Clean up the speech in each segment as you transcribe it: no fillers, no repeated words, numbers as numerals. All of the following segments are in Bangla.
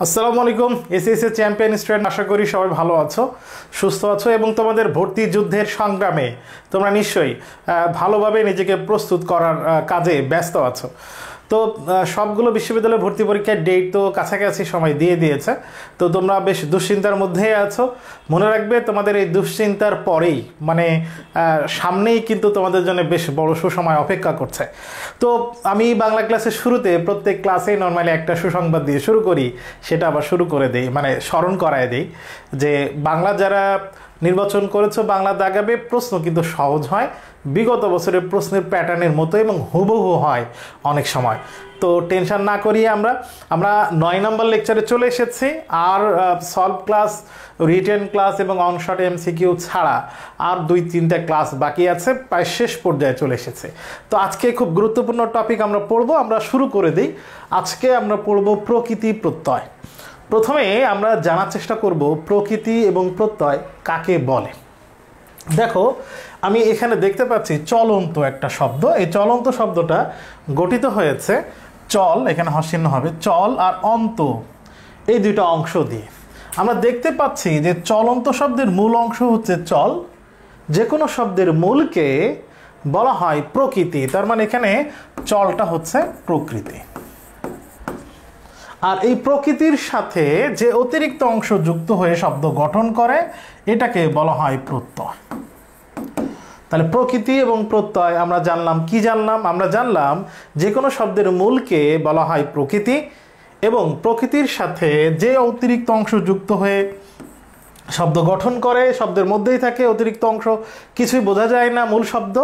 আসসালামু আলাইকুম এসএসসি চ্যাম্পিয়ন স্টুডেন্ট, আশা করি সবাই ভালো আছো, সুস্থ আছো এবং তোমাদের ভর্তি যুদ্ধের সংগ্রামে তোমরা নিশ্চয়ই ভালোভাবে নিজেকে প্রস্তুত করার কাজে ব্যস্ত আছো। তো সবগুলো বিশ্ববিদ্যালয় ভর্তি পরীক্ষার ডেট তো কাছাকাছি সময় দিয়ে দিয়েছে, তো তোমরা বেশ দুশ্চিন্তার মধ্যেই আছো। মনে রাখবে তোমাদের এই দুশ্চিন্তার পরেই মানে সামনেই কিন্তু তোমাদের জন্য বেশ বড় সুসময় অপেক্ষা করছে। তো আমি বাংলা ক্লাসের শুরুতে প্রত্যেক ক্লাসেই নর্মালি একটা সুসংবাদ দিয়ে শুরু করি, সেটা আবার শুরু করে দেই, মানে স্মরণ করায় দেই যে বাংলা যারা নির্বাচন করেছো বাংলা দাগাবে, প্রশ্ন কিন্তু সহজ হয়, বিগত বছরের প্রশ্নের প্যাটার্নের মতো এবং হুবহু হয় অনেক সময়। তো টেনশন না করিয়ে আমরা 9 নম্বর লেকচারে চলে এসেছি। আর সলভ ক্লাস, রিটেন ক্লাস এবং অনশর্ট এমসিকিউ ছাড়া আর 2-3টা ক্লাস বাকি আছে, প্রায় শেষ পর্যায়ে চলে এসেছে। তো আজকে খুব গুরুত্বপূর্ণ টপিক আমরা পড়বো, আমরা শুরু করে দিই। আজকে আমরা পড়বো প্রকৃতি প্রত্যয়। প্রথমে আমরা জানার চেষ্টা করব প্রকৃতি এবং প্রত্যয় কাকে বলে। দেখো আমি এখানে দেখতে পাচ্ছি চলন্ত একটা শব্দ। এই চলন্ত শব্দটা গঠিত হয়েছে চল, এখানে হস্যিন্ন হবে, চল আর অন্ত, এই দুটো অংশ দিয়ে। আমরা দেখতে পাচ্ছি যে চলন্ত শব্দের মূল অংশ হচ্ছে চল, যে কোনো শব্দের মূলকে বলা হয় প্রকৃতি, তার মানে এখানে চলটা হচ্ছে প্রকৃতি। আর এই প্রকৃতির সাথে যে অতিরিক্ত অংশ যুক্ত হয়ে শব্দ গঠন করে এটাকে বলা হয় প্রত্যয়। তাহলে প্রকৃতি এবং প্রত্যয় আমরা জানলাম। কি জানলাম? আমরা জানলাম যে কোনো শব্দের মূলকে বলা হয় প্রকৃতি এবং প্রকৃতির সাথে যে অতিরিক্ত অংশ যুক্ত হয়ে শব্দ গঠন করে, শব্দের মধ্যেই থাকে অতিরিক্ত অংশ, কিছুই বোঝা যায় না মূল শব্দ,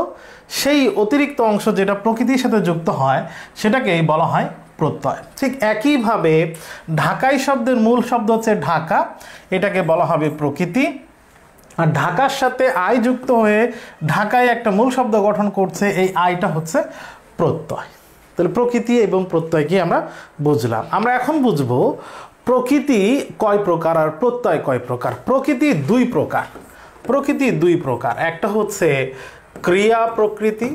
সেই অতিরিক্ত অংশ যেটা প্রকৃতির সাথে যুক্ত হয় সেটাকেই বলা হয় প্রত্যয়। ঠিক একইভাবে ঢাকাই শব্দের মূল শব্দ হচ্ছে ঢাকা, এটাকে বলা হবে প্রকৃতি। আর ঢাকার সাথে আই যুক্ত হয়ে ঢাকায় একটা মূল শব্দ গঠন করছে, এই আইটা হচ্ছে প্রত্যয়। তাহলে প্রকৃতি এবং প্রত্যয় কি আমরা বুঝলাম। আমরা এখন বুঝবো প্রকৃতি কয় প্রকার আর প্রত্যয় কয় প্রকার। প্রকৃতি দুই প্রকার। একটা হচ্ছে ক্রিয়া প্রকৃতি,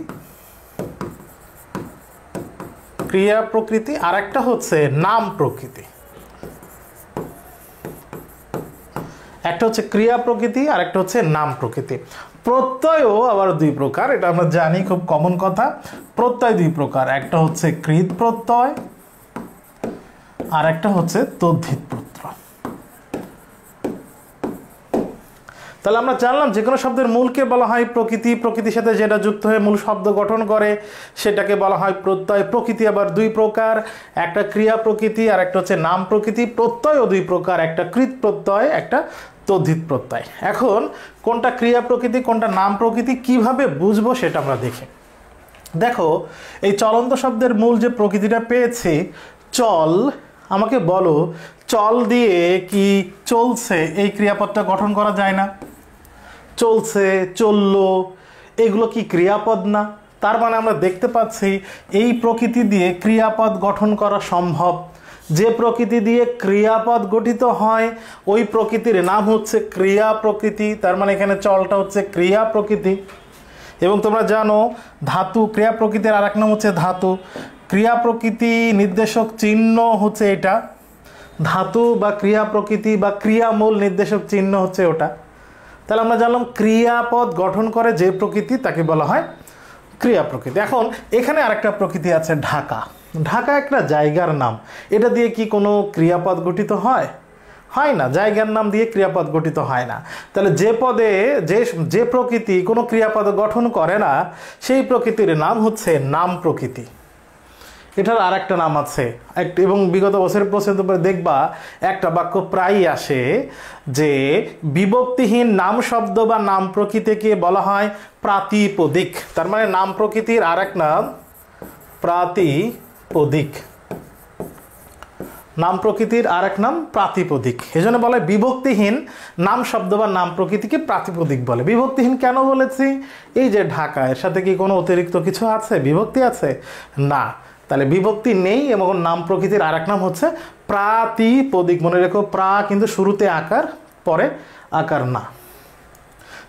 আর একটা হচ্ছে নাম প্রকৃতি। একটা হচ্ছে ক্রিয়া প্রকৃতি আর একটা হচ্ছে নাম প্রকৃতি। প্রত্যয়ও আবার দুই প্রকার, এটা আমরা জানি, খুব কমন কথা। প্রত্যয় দুই প্রকার, একটা হচ্ছে কৃত প্রত্যয় আর একটা হচ্ছে তদ্ধিত প্রত্যয়। তাহলে আমরা জানলাম যে কোনো শব্দের মূলকে বলা হয় প্রকৃতি, প্রকৃতির সাথে যেটা যুক্ত হয়ে মূল শব্দ গঠন করে সেটাকে বলা হয় প্রত্যয়। প্রকৃতি আবার দুই প্রকার, একটা ক্রিয়া প্রকৃতি আর একটা হচ্ছে নাম প্রকৃতি। প্রত্যয়ও দুই প্রকার, একটা কৃত প্রত্যয়, একটা তদ্ধিত প্রত্যয়। এখন কোনটা ক্রিয়া প্রকৃতি কোনটা নাম প্রকৃতি কিভাবে বুঝবো সেটা আমরা দেখি। দেখো এই চলন্ত শব্দের মূল যে প্রকৃতিটা পেয়েছি চল, আমাকে বলো চল দিয়ে কি চলছে এই ক্রিয়াপদটা গঠন করা যায় না? চলছে, চললো, এগুলো কি ক্রিয়াপদ না? তার মানে আমরা দেখতে পাচ্ছি এই প্রকৃতি দিয়ে ক্রিয়াপদ গঠন করা সম্ভব। যে প্রকৃতি দিয়ে ক্রিয়াপদ গঠিত হয় ওই প্রকৃতির নাম হচ্ছে ক্রিয়া প্রকৃতি, তার মানে এখানে চলটা হচ্ছে ক্রিয়া প্রকৃতি। এবং তোমরা জানো ধাতু, ক্রিয়া প্রকৃতির আর এক নাম হচ্ছে ধাতু। ক্রিয়া প্রকৃতি নির্দেশক চিহ্ন হচ্ছে এটা, ধাতু বা ক্রিয়া প্রকৃতি বা ক্রিয়ামূল নির্দেশক চিহ্ন হচ্ছে ওটা। তাহলে আমরা জানলাম ক্রিয়াপদ গঠন করে যে প্রকৃতি তাকে বলা হয় ক্রিয়া প্রকৃতি। এখন এখানে আরেকটা প্রকৃতি আছে ঢাকা। ঢাকা একটা জায়গার নাম, এটা দিয়ে কি কোনো ক্রিয়াপদ গঠিত হয়? হয় না, জায়গার নাম দিয়ে ক্রিয়াপদ গঠিত হয় না। তাহলে যে পদে যে প্রকৃতি কোনো ক্রিয়াপদ গঠন করে না সেই প্রকৃতির নাম হচ্ছে নাম প্রকৃতি। এটার আর একটা নাম আছে এবং বিগত বছরের প্রশ্নের উপরে দেখবা একটা বাক্য প্রায়ই আসে যে বিভক্তিহীন নাম শব্দ বা নাম প্রকৃতিকে বলা হয় প্রাতিপদিক। তার মানে নাম প্রকৃতির আর এক নাম প্রাতিপদিক। নাম প্রকৃতির আর এক নাম প্রাতিপদিক। এই জন্য বলে বিভক্তিহীন নাম শব্দ বা নাম প্রকৃতিকে প্রাতিপদিক বলে। বিভক্তিহীন কেন বলেছি? এই যে ঢাকা, এর সাথে কি কোনো অতিরিক্ত কিছু আছে, বিভক্তি আছে? না, তাহলে বিভক্তি নেই এবং নাম প্রকৃতির আর এক নাম হচ্ছে প্রাতিপদিক। মনে রেখো, প্রা কিন্তু শুরুতে আকার, পরে আকার না।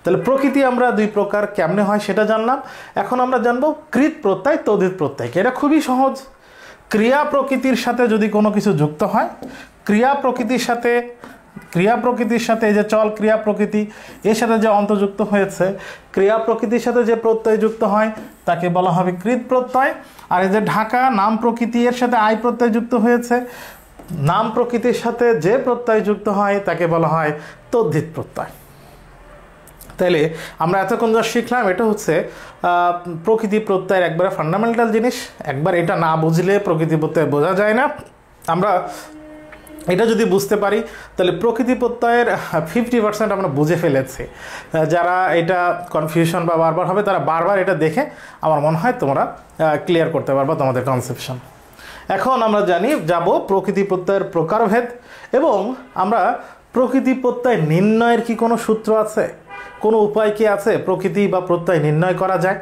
তাহলে প্রকৃতি আমরা দুই প্রকার, কেমনে হয় সেটা জানলাম। এখন আমরা জানবো কৃত প্রত্যয়, তদ্ধিত প্রত্যয়। এটা খুবই সহজ। ক্রিয়া প্রকৃতির সাথে যদি কোনো কিছু যুক্ত হয়, ক্রিয়া প্রকৃতির সাথে এই যে চল ক্রিয়া প্রকৃতি এর সাথে যে অন্তর্যুক্ত হয়েছে, ক্রিয়া প্রকৃতির সাথে যে প্রত্যয় যুক্ত হয় তাকে বলা হবে কৃৎ প্রত্যয়। আর এই যে ঢাকা নাম প্রকৃতি এর সাথে আই প্রত্যয় যুক্ত হয়েছে, নাম প্রকৃতির সাথে যে প্রত্যয় যুক্ত হয় তাকে বলা হয় তদ্ধিত প্রত্যয়। তাইলে আমরা এতক্ষণ যা শিখলাম এটা হচ্ছে প্রকৃতি প্রত্যয়ের একবারে ফান্ডামেন্টাল জিনিস। একবার এটা না বুঝলে প্রকৃতি প্রত্যয় বোঝা যায় না। আমরা এটা যদি বুঝতে পারি তাহলে প্রকৃতি প্রত্যয়ের 50% আমরা বুঝে ফেলেছি। যারা এটা কনফিউশন বা বারবার হবে তারা বারবার এটা দেখে আমার মনে হয় তোমরা ক্লিয়ার করতে পারবা তোমাদের কনসেপশন। এখন আমরা যাব প্রকৃতি প্রত্যয়ের প্রকারভেদ, এবং আমরা প্রকৃতি প্রত্যয় নির্ণয়ের কি কোনো সূত্র আছে, কোনো উপায় কি আছে প্রকৃতি বা প্রত্যয় নির্ণয় করা যায়,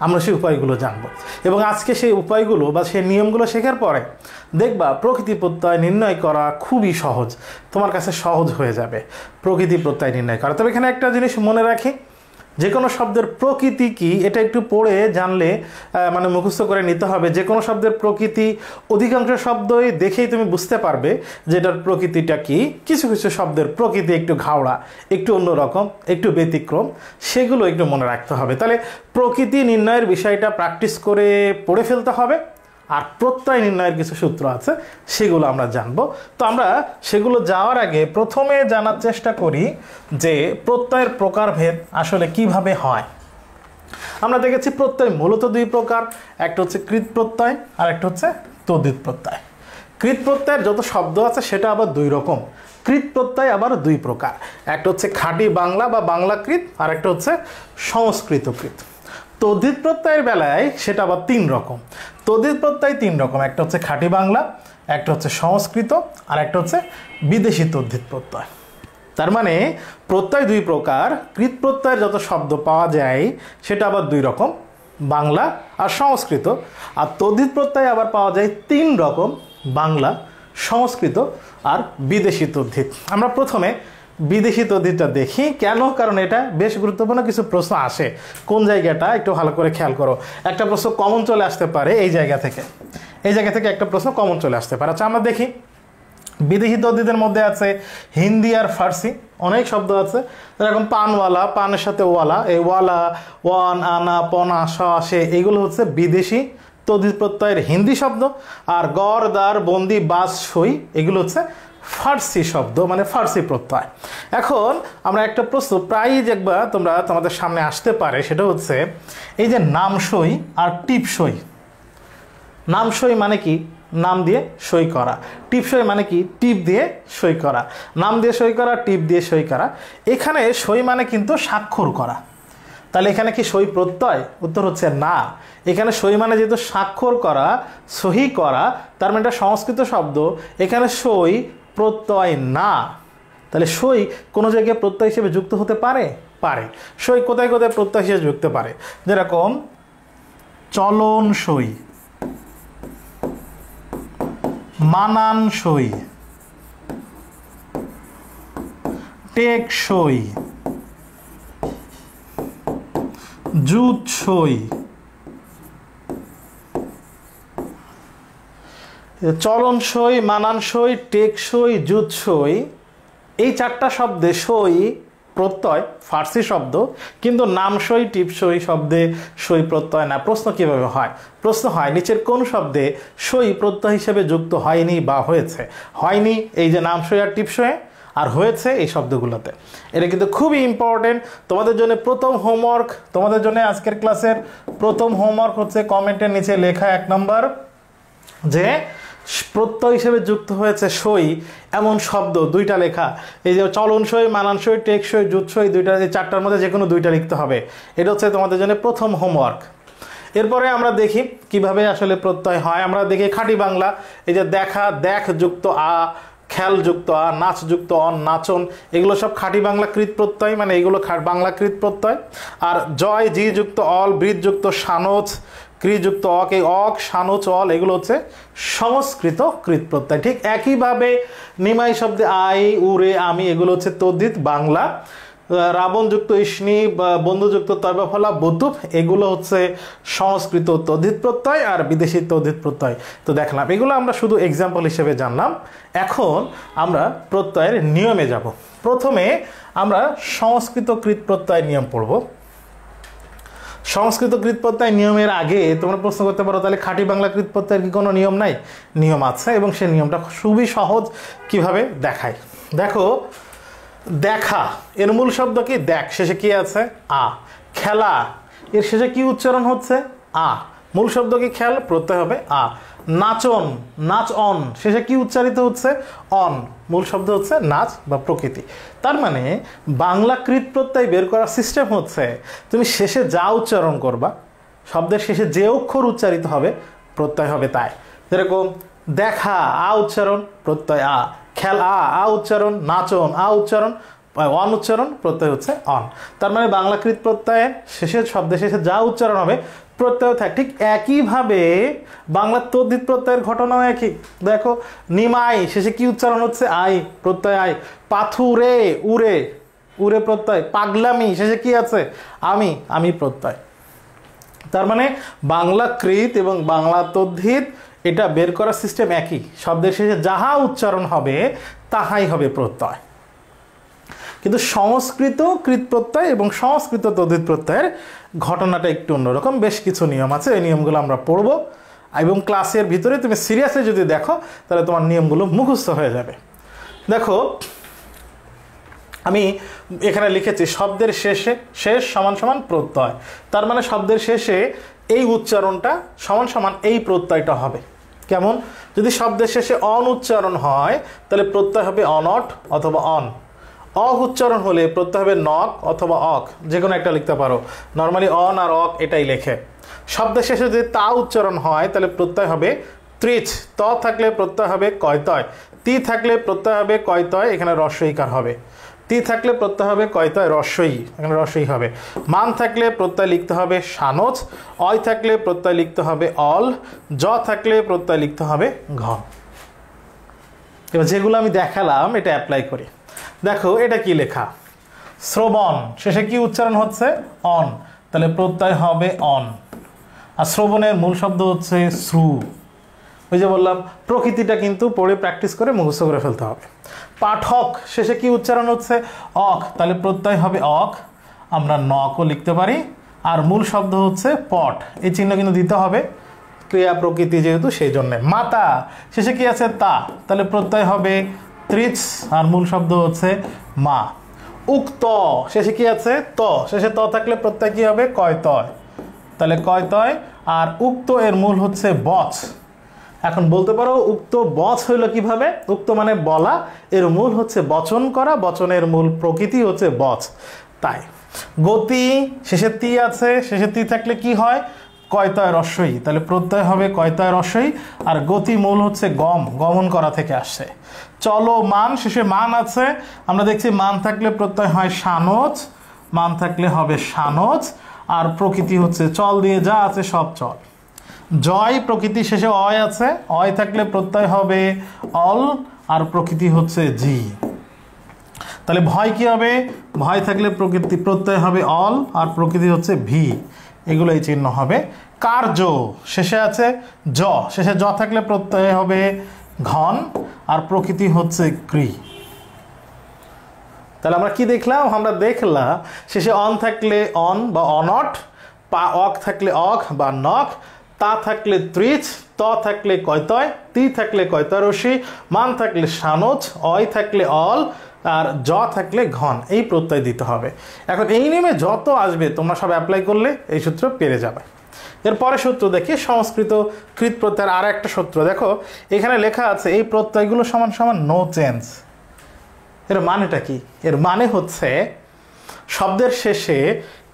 আমরা সেই উপায়গুলো জানব। এবং আজকে সেই উপায়গুলো বা সেই নিয়মগুলো শেখার পরে দেখবা প্রকৃতি প্রত্যয় নির্ণয় করা খুবই সহজ, তোমার কাছে সহজ হয়ে যাবে প্রকৃতি প্রত্যয় নির্ণয় করা। তবে এখানে একটা জিনিস মনে রাখি, যে কোনো শব্দের প্রকৃতি কি এটা একটু পড়ে জানলে মানে মুখস্থ করে নিতে হবে। যে কোনো শব্দের প্রকৃতি অধিকাংশ শব্দই দেখেই তুমি বুঝতে পারবে যে এটার প্রকৃতিটা কি। কিছু কিছু শব্দের প্রকৃতি একটু ঘাওড়া, একটু অন্যরকম, একটু ব্যতিক্রম, সেগুলো একটু মনে রাখতে হবে। তাহলে প্রকৃতি নির্ণয়ের বিষয়টা প্র্যাকটিস করে পড়ে ফেলতে হবে। আর প্রত্যয় নির্ণয়ের কিছু সূত্র আছে সেগুলো আমরা জানবো। তো আমরা সেগুলো যাওয়ার আগে প্রথমে জানার চেষ্টা করি যে প্রত্যয়ের প্রকারভেদ আসলে কিভাবে হয়। আমরা দেখেছি প্রত্যয় মূলত দুই প্রকার, একটা হচ্ছে কৃৎ প্রত্যয় আর একটা হচ্ছে তদ্ধিত প্রত্যয়। কৃৎ প্রত্যয়ের যত শব্দ আছে সেটা আবার দুই রকম। কৃৎ প্রত্যয় আবার দুই প্রকার, একটা হচ্ছে খাঁটি বাংলা বা বাংলাকৃত আর একটা হচ্ছে সংস্কৃতকৃত। তদ্ধিত প্রত্যয়ের বেলায় সেটা আবার তিন রকম। তদ্ধিত প্রত্যয় তিন রকম, একটা হচ্ছে খাঁটি বাংলা, একটা হচ্ছে সংস্কৃত আর একটা হচ্ছে বিদেশি তদ্ধিত প্রত্যয়। তার মানে প্রত্যয় দুই প্রকার, কৃৎ প্রত্যয়ের যত শব্দ পাওয়া যায় সেটা আবার দুই রকম, বাংলা আর সংস্কৃত। আর তদ্ধিত প্রত্যয় আবার পাওয়া যায় তিন রকম, বাংলা, সংস্কৃত আর বিদেশি তদ্ধিত। আমরা প্রথমে বিদেশি তদ্ধিতটা দেখি। কেন? কারণ এটা বেশ গুরুত্বপূর্ণ, কিছু প্রশ্ন আসে। কোন জায়গাটা একটু ভালো করে খেয়াল করো। একটা প্রশ্ন কমন চলে আসতে পারে এই জায়গা থেকে একটা প্রশ্ন কমন চলে আসতে পারে। আচ্ছা আমরা দেখি বিদেশি তদ্ধিতের মধ্যে আছে হিন্দি আর ফার্সি, অনেক শব্দ আছে। যেরকম পানওয়ালা, পানের সাথে ওয়ালা, এই ওয়ালা, ওয়ান, আনা, পনা, সে, এগুলো হচ্ছে বিদেশি তদ্ধিত প্রত্যয়ের হিন্দি শব্দ। আর গড়, দাঁড়, বন্দি, বাস, সই, এগুলো হচ্ছে ফার্সি শব্দ, মানে ফার্সি প্রত্যয়। এখন আমরা একটা প্রশ্ন প্রায়ই দেখবা তোমাদের সামনে আসতে পারে, সেটা হচ্ছে এই যে নামসই আর টিপসই। নামসই মানে কি? নাম দিয়ে সই করা। টিপসই মানে কি? টিপ দিয়ে সই করা। নাম দিয়ে সই করা, টিপ দিয়ে সই করা। এখানে সই মানে কিন্তু স্বাক্ষর করা। তাহলে এখানে কি সই প্রত্যয়? উত্তর হচ্ছে না। এখানে সই মানে যেহেতু স্বাক্ষর করা, সহি করা, তার মানে এটা সংস্কৃত শব্দ। এখানে সই প্রত্যয় না। তাহলে সই কোনো জায়গায় প্রত্যয় হিসেবে যুক্ত হতে পারে? পারে। সই কোথায় কোথায় প্রত্যয় হিসেবে যুক্ত পারে? যেরকম চলন সই, মানান সই, টেকসই, জুতসই। চলনসই, মানানসই, টেকসই, জুতসই, এই চারটা শব্দে সই প্রত্যয়, ফার্সি শব্দ, কিন্তু নামসই, টিপসই শব্দে সই প্রত্যয় না। প্রশ্ন কিভাবে হয়? প্রশ্ন হয় নিচের কোন শব্দে সই প্রত্যয় হিসেবে যুক্ত হয়নি বা হয়েছে? হয়নি এই যে নামসই আর টিপসই, আর হয়েছে এই শব্দগুলোতে। এটা কিন্তু খুবই ইম্পর্টেন্ট তোমাদের জন্য। প্রথম হোমওয়ার্ক তোমাদের জন্য আজকের ক্লাসের প্রথম হোমওয়ার্ক হচ্ছে কমেন্টের নিচে লেখা 1 নম্বর যে প্রত্যয় হিসেবে যুক্ত হয়েছে সই এমন শব্দ দুইটা লেখা। এই যে চলনসই, মানানসই, টেকসই, জুতসই, দুইটা, এই চারটার মধ্যে যে কোনো দুইটা লিখতে হবে। এটা হচ্ছে তোমাদের জন্য প্রথম হোমওয়ার্ক। এরপরে আমরা দেখি কিভাবে আসলে প্রত্যয় হয়। আমরা দেখি খাঁটি বাংলা, এই যে দেখা, দেখ যুক্ত আ, খেয়াল যুক্ত আ, নাচ যুক্ত অন, নাচন, এগুলো সব খাঁটি বাংলা কৃত প্রত্যয়, মানে এগুলো বাংলা কৃত প্রত্যয়। আর জয়, জি যুক্ত অল, বৃত যুক্ত সানোচ, ক্রিযুক্ত অক, এই অক, সানোচ, অল, এগুলো হচ্ছে সংস্কৃত কৃত প্রত্যয়। ঠিক একইভাবে নিমাই শব্দে আই, উরে, আমি, এগুলো হচ্ছে তদ্ধিত বাংলা। রাবণযুক্ত ইষ্ণি, বন্ধুযুক্ত তৈবফলা, বতুপ, এগুলো হচ্ছে সংস্কৃত তদ্ধিত প্রত্যয় আর বিদেশি তদ্ধিত প্রত্যয়। তো দেখলাম এগুলো আমরা শুধু এক্সাম্পল হিসেবে জানলাম। এখন আমরা প্রত্যয়ের নিয়মে যাব। প্রথমে আমরা সংস্কৃত কৃত প্রত্যয় নিয়ম পড়ব। সংস্কৃত কৃত প্রত্যয় নিয়মের আগে তোমরা প্রশ্ন করতে পারো, তাহলে খাঁটি বাংলা কৃত প্রত্যয়ের কি কোনো নিয়ম নাই? নিয়ম আছে, এবং সেই নিয়মটা খুবই সহজ। কিভাবে দেখাই, দেখো। দেখা এর মূল শব্দ কি? দেখ, শেষে কি আছে? আ। খেলা এর শেষে কি উচ্চারণ হচ্ছে? আ। মূল শব্দ কি? খেল, প্রত্যয় হবে আ। নাচন, নাচ অন, শেষে কি উচ্চারিত হচ্ছে? অন। মূল শব্দ হচ্ছে নাচ বা প্রকৃতি। তার মানে বাংলা কৃত প্রত্যয় বের করার সিস্টেম হচ্ছে, তুমি শেষে যা উচ্চারণ করবা, শব্দের শেষে যে অক্ষর উচ্চারিত হবে প্রত্যয় হবে তাই। যেরকম দেখা, আ উচ্চারণ, প্রত্যয় আ। খেলা, আ উচ্চারণ, নাচন, আ উচ্চারণ, অন উচ্চারণ, প্রত্যয় হচ্ছে অন। তার মানে বাংলাকৃত প্রত্যয়ের শেষে, শব্দের শেষে যা উচ্চারণ হবে প্রত্যয় থাকে। ঠিক একইভাবে বাংলার তদ্ধিত প্রত্যয়ের ঘটনাও একই। দেখো, নিমাই শেষে কি উচ্চারণ হচ্ছে? আই, প্রত্যয় আই। পাথুরে, উড়ে, উড়ে প্রত্যয়। পাগলামি শেষে কি আছে? আমি, আমি প্রত্যয়। তার মানে বাংলা কৃত এবং বাংলা তদ্ধিত এটা বের করার সিস্টেম একই। শব্দের শেষে যাহা উচ্চারণ হবে তাহাই হবে প্রত্যয়। কিন্তু সংস্কৃত কৃত প্রত্যয় এবং সংস্কৃত তদ্ধিত প্রত্যয়ের ঘটনাটা একটু অন্যরকম। বেশ কিছু নিয়ম আছে, এই নিয়মগুলো আমরা পড়ব, এবং ক্লাসের ভিতরে তুমি সিরিয়াসলি যদি দেখো তাহলে তোমার নিয়মগুলো মুখস্থ হয়ে যাবে। দেখো, আমি এখানে লিখেছি শব্দের শেষে, শেষ সমান সমান প্রত্যয়। তার মানে শব্দের শেষে এই উচ্চারণটা সমান সমান এই প্রত্যয়টা হবে। কেমন? যদি শব্দের শেষে অন উচ্চারণ হয় তাহলে প্রত্যয় হবে অনট অথবা অন। অক উচ্চারণ হলে প্রত্যয় হবে নক অথবা অক, যে কোনো একটা লিখতে পারো। নর্মালি অন আর অক এটাই লেখে। শব্দের শেষে যদি তা উচ্চারণ হয় তাহলে প্রত্যয় হবে ত্রিচ। ত থাকলে প্রত্যয় হবে কয়তয়। তি থাকলে প্রত্যয় হবে কয়তয়, এখানে রস্বইকার হবে। তি থাকলে প্রত্যয় হবে কয়তয়, রস্বই, এখানে রস্বই হবে। মান থাকলে প্রত্যয় লিখতে হবে সানজ। অয় থাকলে প্রত্যয় লিখতে হবে অল। জ থাকলে প্রত্যয় লিখতে হবে ঘ। এবার যেগুলো আমি দেখালাম এটা অ্যাপ্লাই করি। দেখো, এটা কি লেখা? শ্রবণ, শেষে কি উচ্চারণ হচ্ছে? অন, তাহলে প্রত্যয় হবে অন। আর শ্রবণের মূল শব্দ হচ্ছে শ্রু। ওই যে বললাম, প্রকৃতিটা কিন্তু পড়ে প্র্যাকটিস করে মুখস্থ করে ফেলতে হবে। পাঠক, শেষে কি উচ্চারণ হচ্ছে? অক, তাহলে প্রত্যয় হবে অক। আমরা নকও লিখতে পারি। আর মূল শব্দ হচ্ছে পট, এই চিহ্ন কিন্তু দিতে হবে, ক্রিয়া প্রকৃতি যেহেতু, সেই জন্যে। মাতা, শেষে কি আছে? তা, তাহলে প্রত্যয় হবে ত্রিচ, আর মূল শব্দ হচ্ছে মা। উক্ত, শেষে কি আছে? ত, শেষে ত থাকলে প্রত্যয় কি হবে? কয়তয়, তাহলে কয়তয়। আর উক্ত এর মূল হচ্ছে বচ। এখন বলতে পারো উক্ত বচ হইল কিভাবে? উক্ত মানে বলা, এর মূল হচ্ছে বচন করা, বচনের মূল প্রকৃতি হচ্ছে বচ, তাই। গতি, শেষে তি আছে, শেষে তি থাকলে কি হয়? কয়তয় রস্বই, তাহলে প্রত্যয় হবে কয়তয় রস্বই। আর গতি মূল হচ্ছে গম, গমন করা থেকে আসছে। চলমান, শেষে মান আছে, আমরা দেখছি মান থাকলে প্রত্যয় হয় সানজ, মান থাকলে হবে সানজ। আর প্রকৃতি হচ্ছে চল দিয়ে যা আছে সব চল। জয়, প্রকৃতি শেষে অয় আছে, অয় থাকলে প্রত্যয় হবে অল, আর প্রকৃতি হচ্ছে জি। তাহলে ভয় কি হবে? ভয় থাকলে প্রকৃতি প্রত্যয় হবে অল, আর প্রকৃতি হচ্ছে ভি, এগুলো এই চিহ্ন হবে। কার্য, শেষে আছে জ, শেষে জ থাকলে প্রত্যয় হবে ঘন, আর প্রকৃতি হচ্ছে ক্রি। তাহলে আমরা কি দেখলাম? আমরা দেখলাম শেষে অন থাকলে অন বা অনট, পা অক থাকলে অক বা নক, তা থাকলে ত্রিচ, ত থাকলে কয়তয়, তি থাকলে কয়তয় রসি, মান থাকলে সানজ, অয় থাকলে অল, আর জ থাকলে ঘন, এই প্রত্যয় দিতে হবে। এখন এই নিয়মে যত আসবে তোমরা সব অ্যাপ্লাই করলে এই সূত্র পেরে যাবে। এরপরে সূত্র দেখি সংস্কৃত কৃত প্রত্যয়ের আর একটা সূত্র। দেখো, এখানে লেখা আছে এই প্রত্যয়গুলো সমান সমান নো চেঞ্জ। এর মানেটা কি? এর মানে হচ্ছে শব্দের শেষে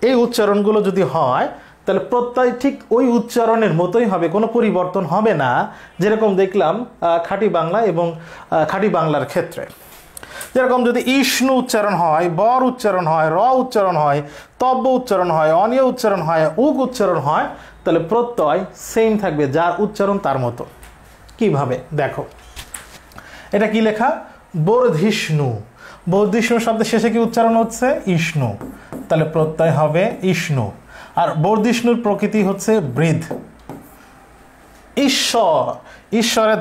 এই উচ্চারণগুলো যদি হয় তাহলে প্রত্যয় ঠিক ওই উচ্চারণের মতোই হবে, কোনো পরিবর্তন হবে না। যেরকম দেখলাম খাঁটি বাংলা এবং খাঁটি বাংলার ক্ষেত্রে, যেরকম যদি ইষ্ণু উচ্চারণ হয়, বর উচ্চারণ হয়, র উচ্চারণ হয়, তব্য উচ্চারণ হয়, অনিয় উচ্চারণ হয়, উক উচ্চারণ হয়, তাহলে প্রত্যয় সেম থাকবে, যার উচ্চারণ তার মতো। কিভাবে? দেখো, এটা কি লেখা? বর্ধিষ্ণু। বর্ধিষ্ণু শব্দের শেষে কি উচ্চারণ হচ্ছে ইষ্ণু, তাহলে প্রত্যয় হবে ইষ্ণু। আর বর্ধিষ্ণুর প্রকৃতি হচ্ছে বৃদ্ধ। ঈশ্বর, ঈশ্বরের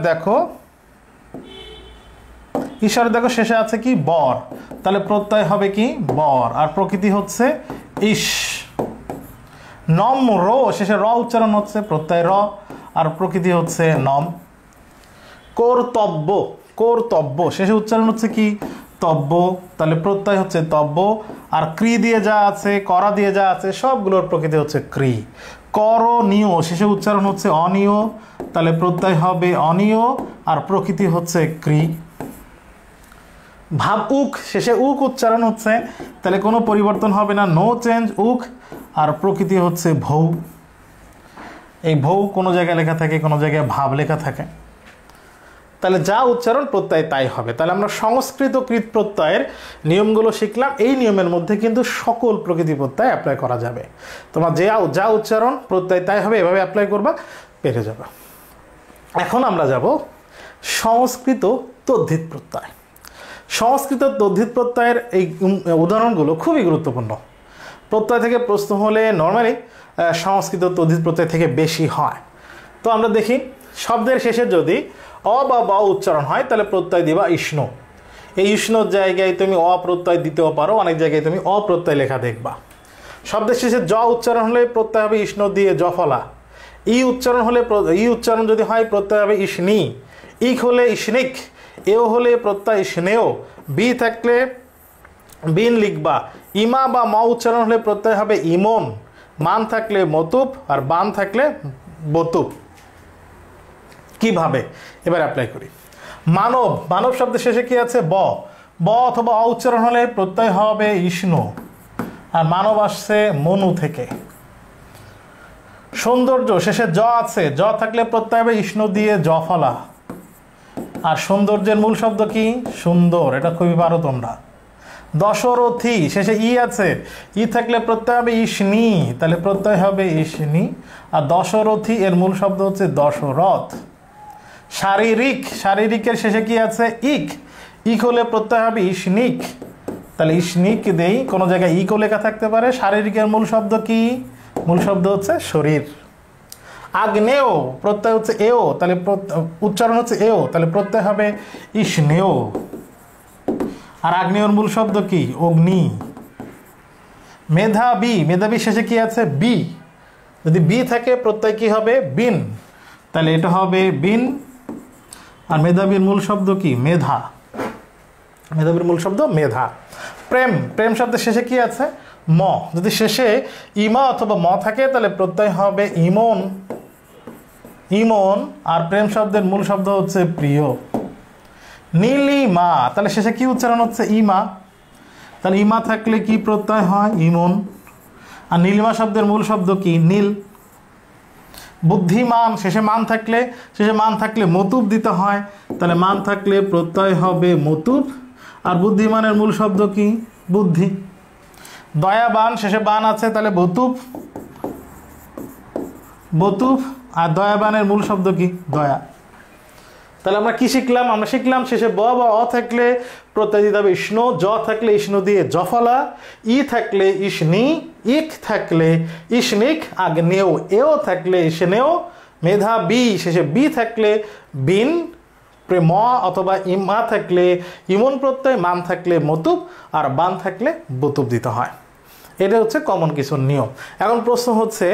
দেখো শেষে আছে কি বর, তাহলে প্রত্যয় হবে কি বর, আর প্রকৃতি হচ্ছে ইস। নম্র, শেষে র উচ্চারণ হচ্ছে, প্রত্যয় র, আর প্রকৃতি হচ্ছে নম। কর্তব্য, কর্তব্য শেষে উচ্চারণ হচ্ছে কি তব্য, তাহলে প্রত্যয় হচ্ছে তব্য, আর ক্রি দিয়ে যা আছে, করা দিয়ে যা আছে, সবগুলোর প্রকৃতি হচ্ছে ক্রি। করণীয়, শেষে উচ্চারণ হচ্ছে অনিয়, তাহলে প্রত্যয় হবে অনিয়, আর প্রকৃতি হচ্ছে ক্রি। ভাব উক, শেষে উক উচ্চারণ হচ্ছে, তাহলে কোনো পরিবর্তন হবে না, নো চেঞ্জ, উক, আর প্রকৃতি হচ্ছে ভৌ। এই ভৌ কোনো জায়গায় লেখা থাকে, কোনো জায়গায় ভাব লেখা থাকে, তাহলে যা উচ্চারণ প্রত্যয় তাই হবে। তাহলে আমরা সংস্কৃত কৃত প্রত্যয়ের নিয়মগুলো শিখলাম। এই নিয়মের মধ্যে কিন্তু সকল প্রকৃতি প্রত্যয় অ্যাপ্লাই করা যাবে। তোমার যা উচ্চারণ প্রত্যয় তাই হবে, এভাবে অ্যাপ্লাই করবা, পেরে যাবে। এখন আমরা যাব সংস্কৃত তদ্ধিত প্রত্যয়। সংস্কৃত তদ্ধিত প্রত্যয়ের এই উদাহরণগুলো খুবই গুরুত্বপূর্ণ। প্রত্যয় থেকে প্রশ্ন হলে নর্মালি সংস্কৃত তদ্ধিত প্রত্যয় থেকে বেশি হয়। তো আমরা দেখি, শব্দের শেষে যদি অ বা ব উচ্চারণ হয় তাহলে প্রত্যয় দিবা ইষ্ণু। এই ইষ্ণুর জায়গায় তুমি অপ্রত্যয় দিতেও পারো, অনেক জায়গায় তুমি অপ্রত্যয় লেখা দেখবা। শব্দের শেষে জ উচ্চারণ হলে প্রত্যয় হবে ইষ্ণু দিয়ে জফলা। ই উচ্চারণ যদি হয় প্রত্যয় হবে ইষ্ণি। ইক হলে ইষ্ণিক, এও হলে প্রত্যয় ইষ্ণেয়। বি থাকলে বিন লিখবা। ইমা বা ম উচ্চারণ হলে প্রত্যয় হবে ইমন। মান থাকলে মতুপ, আর বান থাকলে বতুপ। কিভাবে এবার অ্যাপ্লাই করি। মানব, মানব শব্দের শেষে কি আছে ব, ব অথবা অ উচ্চারণ হলে প্রত্যয় হবে ইষ্ণু, আর মানব আসছে মনু থেকে। সৌন্দর্য, শেষে জ আছে, জ থাকলে প্রত্যয় হবে ইষ্ণু দিয়ে জফলা। আর সৌন্দর্যের মূল শব্দ কি সুন্দর, এটা খুবই পারো তোমরা। দশরথী, শেষে ই আছে, ই থাকলে প্রত্যয় হবে ইষ্ণি, তাহলে প্রত্যয় হবে ইষ্ণি। আর দশরথী এর মূল শব্দ হচ্ছে দশরথ। শারীরিক, শারীরিকের শেষে কি আছে ইক, ইক হলে প্রত্যয় হবে ইষ্ণিক, তাহলে ইষ্ণিক দেই, কোনো জায়গায় ইকও লেখা থাকতে পারে। শারীরিকের মূল শব্দ কি, মূল শব্দ হচ্ছে শরীর। আগ্নেয়, প্রত্যয় হচ্ছে এও, তাহলে উচ্চারণ হচ্ছে এও, তাহলে প্রত্যয় হবে ইষ্ণেয়। আর আগ্নেয়র মূল শব্দ কি অগ্নি। মেধাবী, মেধাবী শেষে কি আছে বি, যদি বি থাকে প্রত্যয় কি হবে বিন, তাহলে এটা হবে বিন। আর মেধাবীর মূল শব্দ কি মেধা, মেধাবীর মূল শব্দ মেধা। প্রেম, প্রেম শব্দের শেষে কি আছে ম, যদি শেষে ইমা অথবা ম থাকে তাহলে প্রত্যয় হবে ইমন, ইমন। আর প্রেম শব্দের মূল শব্দ হচ্ছে প্রিয়। নীলিমা, তাহলে শেষে কি উচ্চারণ হচ্ছে ইমা, তাহলে ইমা থাকলে কি প্রত্যয় হয় ইমন। আর নীলিমা শব্দের মূল শব্দ কি নীল। বুদ্ধিমান, শেষে মান থাকলে মতুব দিতে হয়, তাহলে মান থাকলে প্রত্যয় হবে মতুব। আর বুদ্ধিমানের মূল শব্দ কি বুদ্ধি। দয়াবান, শেষে বান আছে, তাহলে বতুব, বতুব। আর দয়াবানের মূল শব্দ কি দয়া। তাহলে আমরা কি শিখলাম, আমরা শিখলাম শেষে ব বা অ থাকলে প্রত্যয় দিতে হবে ইষ্ণু, জ থাকলে ইষ্ণু দিয়ে জফলা, ই থাকলে ইষ্ণি, ইক থাকলে ইষ্ণিক, আগ্নেয়, এও থাকলে ইষ্ণেয়, মেধা বি, শেষে বি থাকলে বিন, প্রেম অথবা ইমা থাকলে ইমন প্রত্যয়, মান থাকলে মতুব, আর বান থাকলে বতুব দিতে হয়। এটা হচ্ছে কমন কিছু নিয়ম। এখন প্রশ্ন হচ্ছে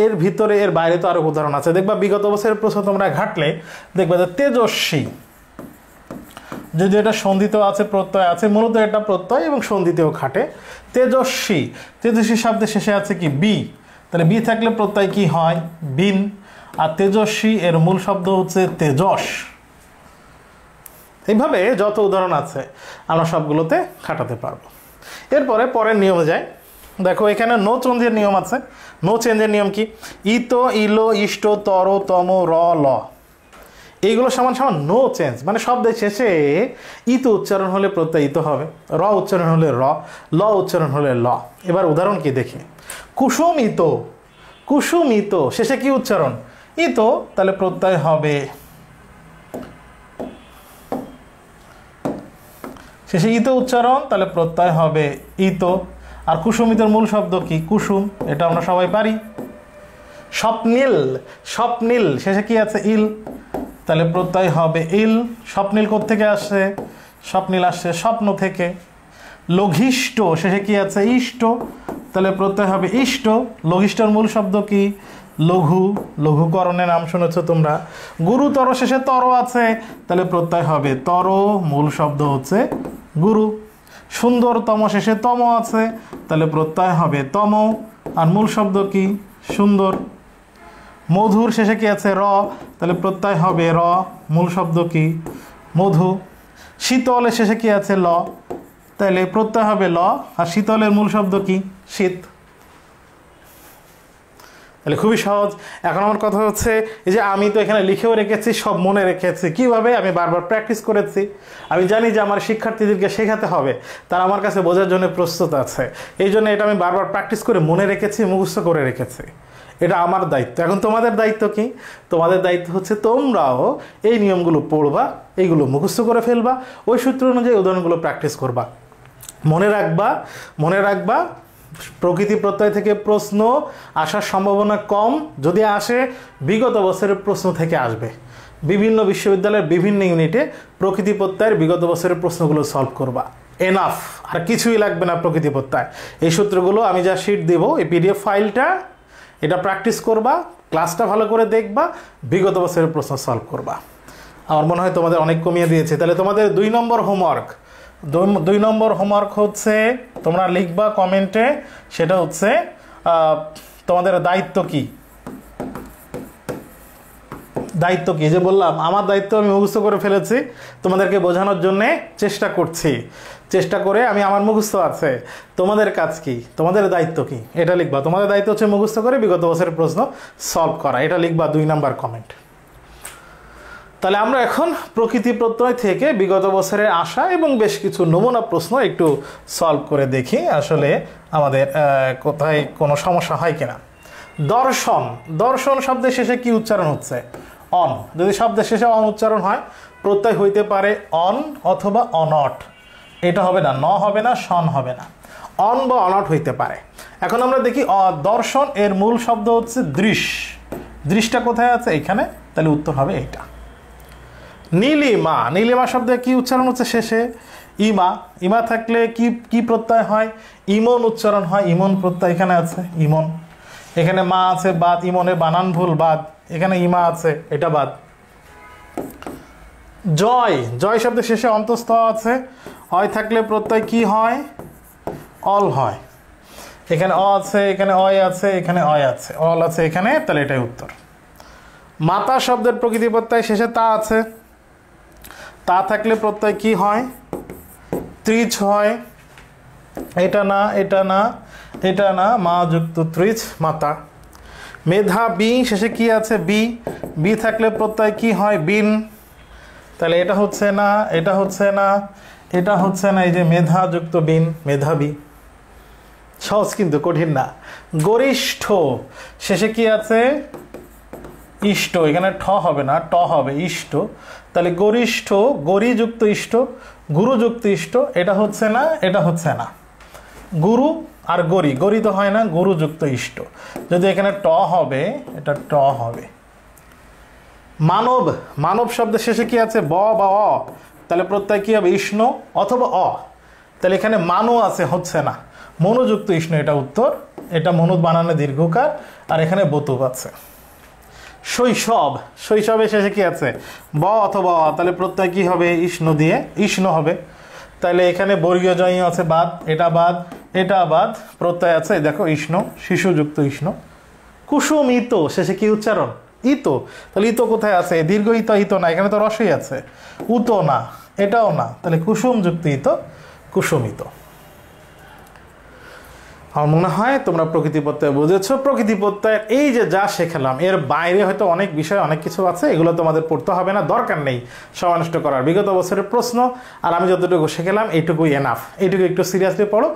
এর ভিতরে এর বাইরে তো আরো উদাহরণ আছে। দেখবা বিগত বছরের প্রশ্ন তোমরা ঘাটলে দেখবা যে তেজস্বী, যদি এটা সন্ধিত আছে প্রত্যয় আছে, মূলত এটা প্রত্যয় এবং সন্ধিতেও খাটে। তেজস্বী, তেজস্বী শব্দের শেষে আছে কি বি, তাহলে বি থাকলে প্রত্যয় কি হয় বিন। আর তেজস্বী এর মূল শব্দ হচ্ছে তেজস। এইভাবে যত উদাহরণ আছে আমরা সবগুলোতে খাটাতে পারবো। এরপরে পরের নিয়মে যাই। দেখো এখানে নো চেঞ্জের নিয়ম আছে। নো চেঞ্জের নিয়ম কি, ইতো, ইলো, ইষ্ট, তর, তম, র, ল, এইগুলো সমান সমান নো চেঞ্জ। মানে শব্দের শেষে ইতো উচ্চারণ হলে প্রত্যয় ইতো হবে, র উচ্চারণ হলে র, ল উচ্চারণ হলে ল। এবার উদাহরণ কি দেখি। কুসুম ইতো, কুসুম ইতো, শেষে কি উচ্চারণ ইতো, তাহলে প্রত্যয় হবে, শেষে ইতো উচ্চারণ, তাহলে প্রত্যয় হবে ইতো। আর কুসুমিতর মূল শব্দ কি? কুসুম, এটা আমরা সবাই পারি। স্বপ্নীল, স্বপ্নীল শেষে কি আছে? ইল, তাহলে প্রত্যয় হবে ইল। স্বপ্নীল কোত্থেকে আসছে? স্বপ্নীল আসছে স্বপ্ন থেকে। লঘিষ্ঠ শেষে কি আছে? ইষ্ট, তাহলে প্রত্যয় হবে ইষ্ট। লঘিষ্ঠর মূল শব্দ কি? লঘু, লঘুকরণের নাম শুনেছ তোমরা। গুরুতর শেষে তর আছে, তাহলে প্রত্যয় হবে তর, মূল শব্দ হচ্ছে গুরু। সুন্দরতম শেষে তম আছে, তাহলে প্রত্যয় হবে তম, আর মূল শব্দ কি? সুন্দর। মধুর শেষে কি আছে? র, তাহলে প্রত্যয় হবে র, মূল শব্দ কি? মধু। শীতলের শেষে কি আছে? ল, তাহলে প্রত্যয় হবে ল, আর শীতলের মূল শব্দ কি? শীত। তাহলে খুবই সহজ। এখন আমার কথা হচ্ছে, এই যে আমি তো এখানে লিখেও রেখেছি, সব মনে রেখেছি। কিভাবে? আমি বারবার প্র্যাকটিস করেছি। আমি জানি যে আমার শিক্ষার্থীদেরকে শেখাতে হবে, তারা আমার কাছে বোঝার জন্য প্রস্তুত আছে। এই জন্য এটা আমি বারবার প্র্যাকটিস করে মনে রেখেছি, মুখস্থ করে রেখেছি। এটা আমার দায়িত্ব। এখন তোমাদের দায়িত্ব কি? তোমাদের দায়িত্ব হচ্ছে তোমরাও এই নিয়মগুলো পড়বা, এইগুলো মুখস্থ করে ফেলবা, ওই সূত্র অনুযায়ী উদাহরণগুলো প্র্যাকটিস করবা। মনে রাখবা, মনে রাখবা প্রকৃতি প্রত্যয় থেকে প্রশ্ন আসার সম্ভাবনা কম। যদি আসে, বিগত বছরের প্রশ্ন থেকে আসবে। বিভিন্ন বিশ্ববিদ্যালয়ের বিভিন্ন ইউনিটে প্রকৃতি প্রত্যয়ের বিগত বছরের প্রশ্নগুলো সলভ করবা। এনাফ, আর কিছুই লাগবে না প্রকৃতি প্রত্যয়। এই সূত্রগুলো আমি যা শিট দেবো, এই পিডিএফ ফাইলটা, এটা প্র্যাকটিস করবা, ক্লাসটা ভালো করে দেখবা, বিগত বছরের প্রশ্ন সলভ করবা। আমার মনে হয় তোমাদের অনেক কমিয়ে দিয়েছে। তাহলে তোমাদের 2 নম্বর হোমওয়ার্ক, 2 নম্বর হোমওয়ার্ক হচ্ছে তোমরা লিখবা কমেন্টে, সেটা হচ্ছে তোমাদের দায়িত্ব কি? দায়িত্ব কি? যে বললাম আমার দায়িত্ব আমি মুখস্থ করে ফেলেছি, তোমাদেরকে বোঝানোর জন্যে চেষ্টা করছি। চেষ্টা করে আমি আমার মুখস্থ আছে, তোমাদের কাজ কি? তোমাদের দায়িত্ব কি? এটা লিখবা। তোমাদের দায়িত্ব হচ্ছে মুখস্থ করে বিগত বছরের প্রশ্ন সলভ করা। এটা লিখবা 2 নাম্বার কমেন্ট। তাহলে আমরা এখন প্রকৃতি প্রত্যয় থেকে বিগত বছরে আসা এবং বেশ কিছু নমুনা প্রশ্ন একটু সলভ করে দেখি আসলে আমাদের কোথায় কোনো সমস্যা হয় কিনা। দর্শন, দর্শন শব্দের শেষে কি উচ্চারণ হচ্ছে? অন। যদি শব্দের শেষে অন উচ্চারণ হয়, প্রত্যয় হইতে পারে অন অথবা অনট। এটা হবে না, ন হবে না, শন হবে না, অন বা অনট হইতে পারে। এখন আমরা দেখি দর্শন এর মূল শব্দ হচ্ছে দৃশ। দৃশটা কোথায় আছে? এখানে, তাহলে উত্তর হবে এইটা। নীলিমা, নীলিমা শব্দে কি উচ্চারণ হচ্ছে? শেষে ইমা। ইমা থাকলে কি কি প্রত্যয় হয়? ইমন উচ্চারণ হয়। ইমন প্রত্যয় এখানে আছে, ইমন। এখানে মা আছে, বাদ। ইমনের বানান ভুল, বাদ। এখানে ইমা আছে, এটা বাদ। জয়, জয় শব্দের শেষে অন্তস্থ আছে। অয় থাকলে প্রত্যয় কি হয়? অল হয়। এখানে অ আছে, এখানে অয় আছে, এখানে অয় আছে, অল আছে এখানে, তাহলে এটাই উত্তর। মাতা শব্দের প্রকৃতি প্রত্যয় শেষে তা আছে। তা থাকলে প্রত্যয় কি হয়? ত্রিচ হয়। এটা না, এটা না, এটা না, মা যুক্ত ত্রিচ, মাতা। মেধা বি শেষে কি আছে? বি। বি থাকলে প্রত্যয় কি হয়? বিন। তাহলে এটা হচ্ছে না, এটা হচ্ছে না, এটা হচ্ছে না। এই যে মেধা যুক্ত বিন, মেধাবী। সহজ কিন্তু, কঠিন না। গরিষ্ঠ শেষে কি আছে? ইষ্ট। এখানে ঠ হবে না, ট হবে, ইষ্ট। তাহলে গরিষ্ঠ, গরিযুক্ত ইষ্ট, গুরুযুক্ত ইষ্ট। এটা হচ্ছে না, এটা হচ্ছে না। গুরু আর গরি, গরি তো হয় না, গুরুযুক্ত ইষ্ট। যদি এখানে ট হবে, এটা ট হবে। মানব, মানব শব্দের শেষে কি আছে? ব বা অ। তাহলে প্রত্যয় কি হবে? ইষ্ণ অথবা অ। তাহলে এখানে মানো আছে, হচ্ছে না। মনোযুক্ত ইষ্ণ, এটা উত্তর। এটা মনুদ বানানে দীর্ঘকার, আর এখানে বতুব আছে। শৈশব, শৈশবের শেষে কি আছে? ব অথবা অ। তাহলে প্রত্যয় কি হবে? ইষ্ণ দিয়ে, ইষ্ণ হবে। তাহলে এখানে বর্গীয় জয় আছে, বাদ। এটা বাদ, এটা বাদ। প্রত্যয় আছে, দেখো ইষ্ণ, শিশুযুক্ত ইষ্ণ। কুসুমিত শেষে কি উচ্চারণ? ইতো। তাহলে ইতো কোথায় আছে? দীর্ঘ ইত, ইতো না, এখানে তো রসই আছে। উতো না, এটাও না, তাহলে কুসুমযুক্ত ইত, কুসুমিত। আমার মনে হয় তোমরা প্রকৃতি প্রত্যয় বুঝেছো। প্রকৃতি প্রত্যয়ের এই যে যা শেখালাম এর বাইরে হয়তো অনেক বিষয় অনেক কিছু আছে, এগুলো তোমাদের পড়তে হবে না, দরকার নেই সময় নষ্ট করার। বিগত বছরের প্রশ্ন আর আমি যতটুকু শেখালাম এইটুকুই এনাফ। এইটুকু একটু সিরিয়াসলি পড়ো।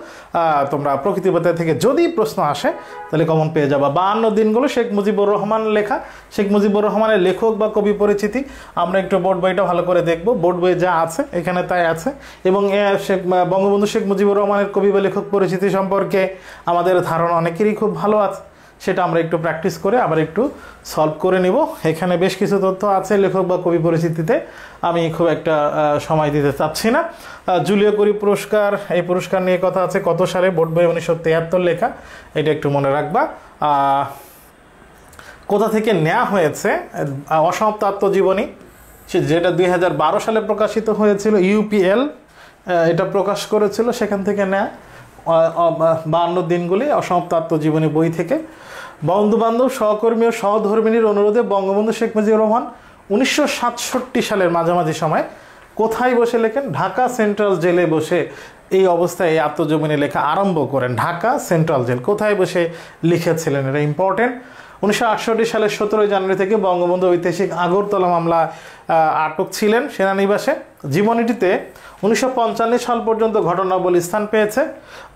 তোমরা প্রকৃতি প্রত্যয় থেকে যদি প্রশ্ন আসে তাহলে কমন পেয়ে যাবা। 52 দিনগুলো শেখ মুজিবুর রহমান লেখা। শেখ মুজিবুর রহমানের লেখক বা কবি পরিচিতি আমরা একটু বোর্ড বইটা ভালো করে দেখব। বোর্ড বইয়ে যা আছে এখানে তাই আছে। এবং বঙ্গবন্ধু শেখ মুজিবুর রহমানের কবি বা লেখক পরিচিতি সম্পর্কে আমাদের ধারণা অনেকেরই খুব ভালো আছে, সেটা আমরা একটু প্র্যাকটিস করে আবার একটু সলভ করে নিব। এখানে বেশ কিছু তথ্য আছে লেখক বা কবি পরিচিতিতে, আমি খুব একটা সময় দিতে চাচ্ছি না। জুলিও কুরি পুরস্কার, এই পুরস্কার নিয়ে কথা আছে কত সালে, বোর্ড বই 1973 লেখা, এটা একটু মনে রাখবা। কোথা থেকে নেওয়া হয়েছে অসমাপ্ত আত্মজীবনী, যেটা 2012 সালে প্রকাশিত হয়েছিল, ইউপিএল এটা প্রকাশ করেছিল, সেখান থেকে নেয়া। 52 দিনগুলি অসমাপ্ত আত্মজীবনী বই থেকে। বন্ধু বান্ধব সহকর্মী ও সহধর্মিনীর অনুরোধে বঙ্গবন্ধু শেখ মুজিবুর রহমান 1967 সালের মাঝামাঝি সময় কোথায় বসে লেখেন? ঢাকা সেন্ট্রাল জেলে বসে এই অবস্থায় এই আত্মজীবনী লেখা আরম্ভ করেন। ঢাকা সেন্ট্রাল জেল, কোথায় বসে লিখেছিলেন এটা ইম্পর্টেন্ট। 1968 সালের 17 জানুয়ারি থেকে বঙ্গবন্ধু ঐতিহাসিক আগরতলা মামলা আটক ছিলেন সেনানিবাসে। জীবনীটিতে 1955 সাল পর্যন্ত ঘটনাবলী স্থান পেয়েছে।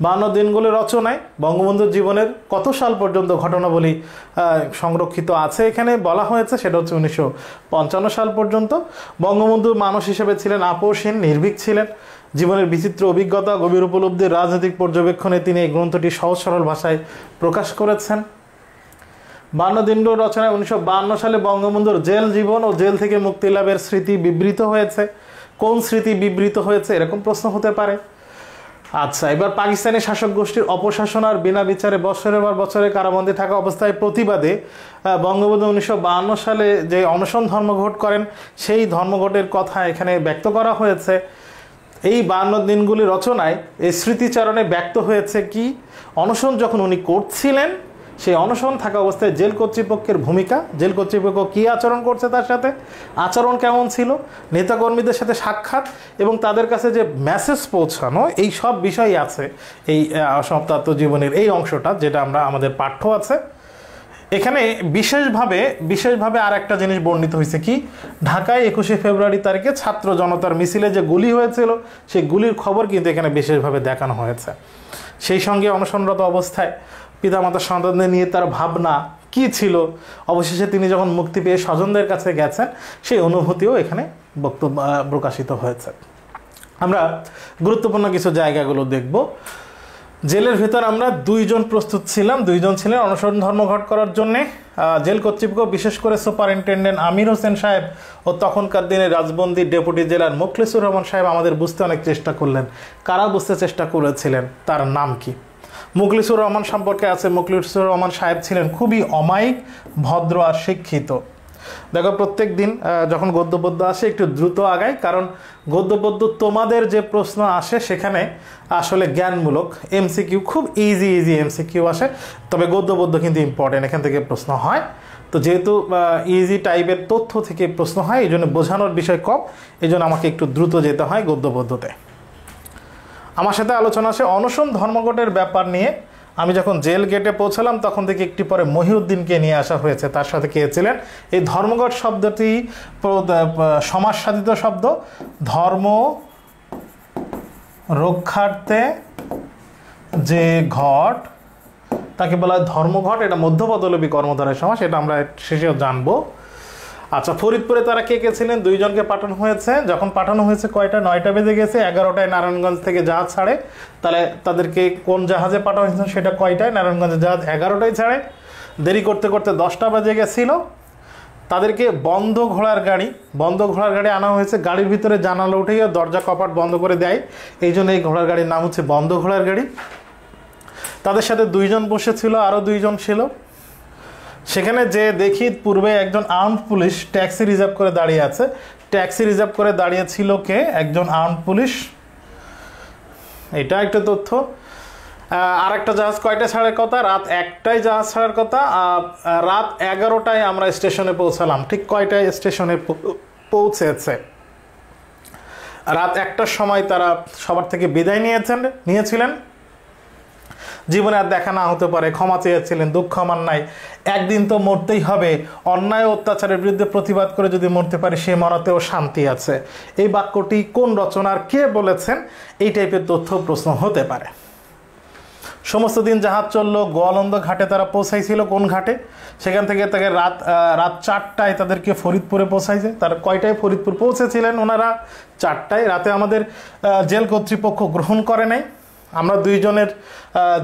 52 দিনগুলি রচনায় বঙ্গবন্ধুর জীবনের কত সাল পর্যন্ত ঘটনাবলী সংরক্ষিত আছে এখানে বলা হয়েছে, সেটা হচ্ছে 1955 সাল পর্যন্ত। বঙ্গবন্ধু মানুষ হিসেবে ছিলেন আপোষহীন, নির্ভীক ছিলেন। জীবনের বিচিত্র অভিজ্ঞতা, গভীর উপলব্ধির রাজনৈতিক পর্যবেক্ষণে তিনি এই গ্রন্থটি সহজ সরল ভাষায় প্রকাশ করেছেন। 52 দিনগুলো রচনায় 1952 সালে বঙ্গবন্ধুর জেল জীবন ও জেল থেকে মুক্তি লাভের স্মৃতি বিবৃত হয়েছে। কোন স্মৃতি বিবৃত হয়েছে এরকম প্রশ্ন হতে পারে। আচ্ছা, এবার পাকিস্তানি শাসক গোষ্ঠীর অপশাসন আর বিনা বিচারে বছরের পর বছরে কারাবন্দী থাকা অবস্থায় প্রতিবাদে বঙ্গবন্ধু 1952 সালে যে অনশন ধর্মঘট করেন, সেই ধর্মঘটের কথা এখানে ব্যক্ত করা হয়েছে। এই 52 দিনগুলি রচনায় এই স্মৃতিচারণে ব্যক্ত হয়েছে কি? অনশন যখন উনি করছিলেন, সেই অনশন থাকা অবস্থায় জেল কর্তৃপক্ষের ভূমিকা, জেল কর্তৃপক্ষ কী আচরণ করছে তার সাথে, আচরণ কেমন ছিল, নেতাকর্মীদের সাথে সাক্ষাৎ এবং তাদের কাছে যে মেসেজ পৌঁছানো, এই সব বিষয়ই আছে এই অসমাপ্ত আত্মজীবনীর এই অংশটা, যেটা আমরা আমাদের পাঠ্য আছে। এখানে বিশেষভাবে আর একটা জিনিস বর্ণিত হয়েছে কি? ঢাকায় 21শে ফেব্রুয়ারি তারিখে ছাত্র জনতার মিছিলে যে গুলি হয়েছিল, সেই গুলির খবর কিন্তু এখানে বিশেষভাবে দেখানো হয়েছে। সেই সঙ্গে অনশনরত অবস্থায় পিতামাতা সন্তানদের নিয়ে তার ভাবনা কি ছিল, অবশেষে তিনি যখন মুক্তি পেয়ে স্বজনদের কাছে গেছেন, সেই অনুভূতিও এখানে বক্তব্য প্রকাশিত হয়েছে। আমরা গুরুত্বপূর্ণ কিছু জায়গাগুলো দেখব। জেলের ভেতর আমরা 2 জন প্রস্তুত ছিলাম, 2 জন ছিলেন অনশন ধর্মঘট করার জন্যে। জেল কর্তৃপক্ষ বিশেষ করে সুপারিনটেন্ডেন্ট আমির হোসেন সাহেব ও তখনকার দিনে রাজবন্দী ডেপুটি জেলার মোখলেসুর রহমান সাহেব আমাদের বুঝতে অনেক চেষ্টা করলেন। কারা বুঝতে চেষ্টা করেছিলেন, তার নাম কি? মোখলেসুর রহমান সম্পর্কে আছে, মোখলেসুর রহমান সাহেব ছিলেন খুবই অমায়িক, ভদ্র আর শিক্ষিত। দেখো, প্রত্যেক দিন যখন গদ্যপদ্য আসে একটু দ্রুত আগায়, কারণ গদ্যপদ্য তোমাদের যে প্রশ্ন আসে সেখানে আসলে জ্ঞানমূলক এমসিকিউ, খুব ইজি এমসিকিউ আসে, তবে গদ্যপদ্য কিন্তু ইম্পর্টেন্ট, এখান থেকে প্রশ্ন হয়। তো যেহেতু ইজি টাইপের তথ্য থেকে প্রশ্ন হয়, এই জন্য বোঝানোর বিষয় কম, এই জন্য আমাকে একটু দ্রুত যেতে হয় গদ্যপদ্যতে। আমার সাথে আলোচনা আসে অনশন ধর্মঘটের ব্যাপার নিয়ে। আমি যখন জেল গেটে পৌঁছালাম তখন থেকে একটি পরে মহিউদ্দিনকে নিয়ে আসা হয়েছে, তার সাথে কে ছিলেন? এই ধর্মঘট শব্দটি সমাজসাধিত শব্দ, ধর্ম রক্ষার্থে যে ঘট তাকে বলা হয় ধর্মঘট। এটা মধ্যপদলোপী কর্মধারয় সমাস, এটা আমরা শেষেও জানবো। আচ্ছা, ফরিদপুরে তারা কে কে ছিলেন? 2 জনকে পাঠানো হয়েছে। যখন পাঠানো হয়েছে কয়টা? 9টা বেজে গেছে, 11টায় নারায়ণগঞ্জ থেকে জাহাজ ছাড়ে। তাহলে তাদেরকে কোন জাহাজে পাঠানো হয়েছে সেটা কয়টায়? নারায়ণগঞ্জের জাহাজ 11টায় ছাড়ে। দেরি করতে করতে 10টা বেজে গেছিল। তাদেরকে বন্ধ ঘোড়ার গাড়ি আনা হয়েছে। গাড়ির ভিতরে জানালা উঠে গিয়ে দরজা কপাট বন্ধ করে দেয়, এই জন্য এই ঘোড়ার গাড়ির নাম হচ্ছে বন্ধ ঘোড়ার গাড়ি। তাদের সাথে 2 জন বসেছিল, আরও 2 জন ছিল। সেখানে যে দেখি পূর্বে একজন আর্মড পুলিশ ট্যাক্সি রিজার্ভ করে দাঁড়িয়ে আছে। ট্যাক্সি রিজার্ভ করে দাঁড়িয়ে ছিল কে? একজন আর্মড পুলিশ। এটা একটা তথ্য। আর একটা জাহাজ কয়টা ছাড়ার কথা? রাত 1টায় জাহাজ ছাড়ার কথা। রাত 11টায় আমরা স্টেশনে পৌঁছালাম। ঠিক কয়টায় স্টেশনে পৌঁছেছে? রাত 1টার সময় তারা সবার থেকে বিদায় নিয়েছিলেন। জীবনে আর দেখা না হতে পারে, ক্ষমা চেয়েছিলেন, দুঃখ আমার নাই, একদিন তো মরতেই হবে, অন্যায় অত্যাচারের বিরুদ্ধে প্রতিবাদ করে যদি মরতে পারি সে মরাতেও শান্তি আছে। এই বাক্যটি কোন রচনার কে বলেছেন? এই টাইপের তথ্য প্রশ্ন হতে পারে। সমস্ত দিন জাহাজ চললো, গোয়ালন্দ ঘাটে তারা পৌঁছাইছিল। কোন ঘাটে? সেখান থেকে তাকে রাত 4টায় তাদেরকে ফরিদপুরে পৌঁছাইছে। তারা কয়টায় ফরিদপুর পৌঁছেছিলেন? ওনারা 4টায়। রাতে আমাদের জেল কর্তৃপক্ষ গ্রহণ করে নাই। আমরা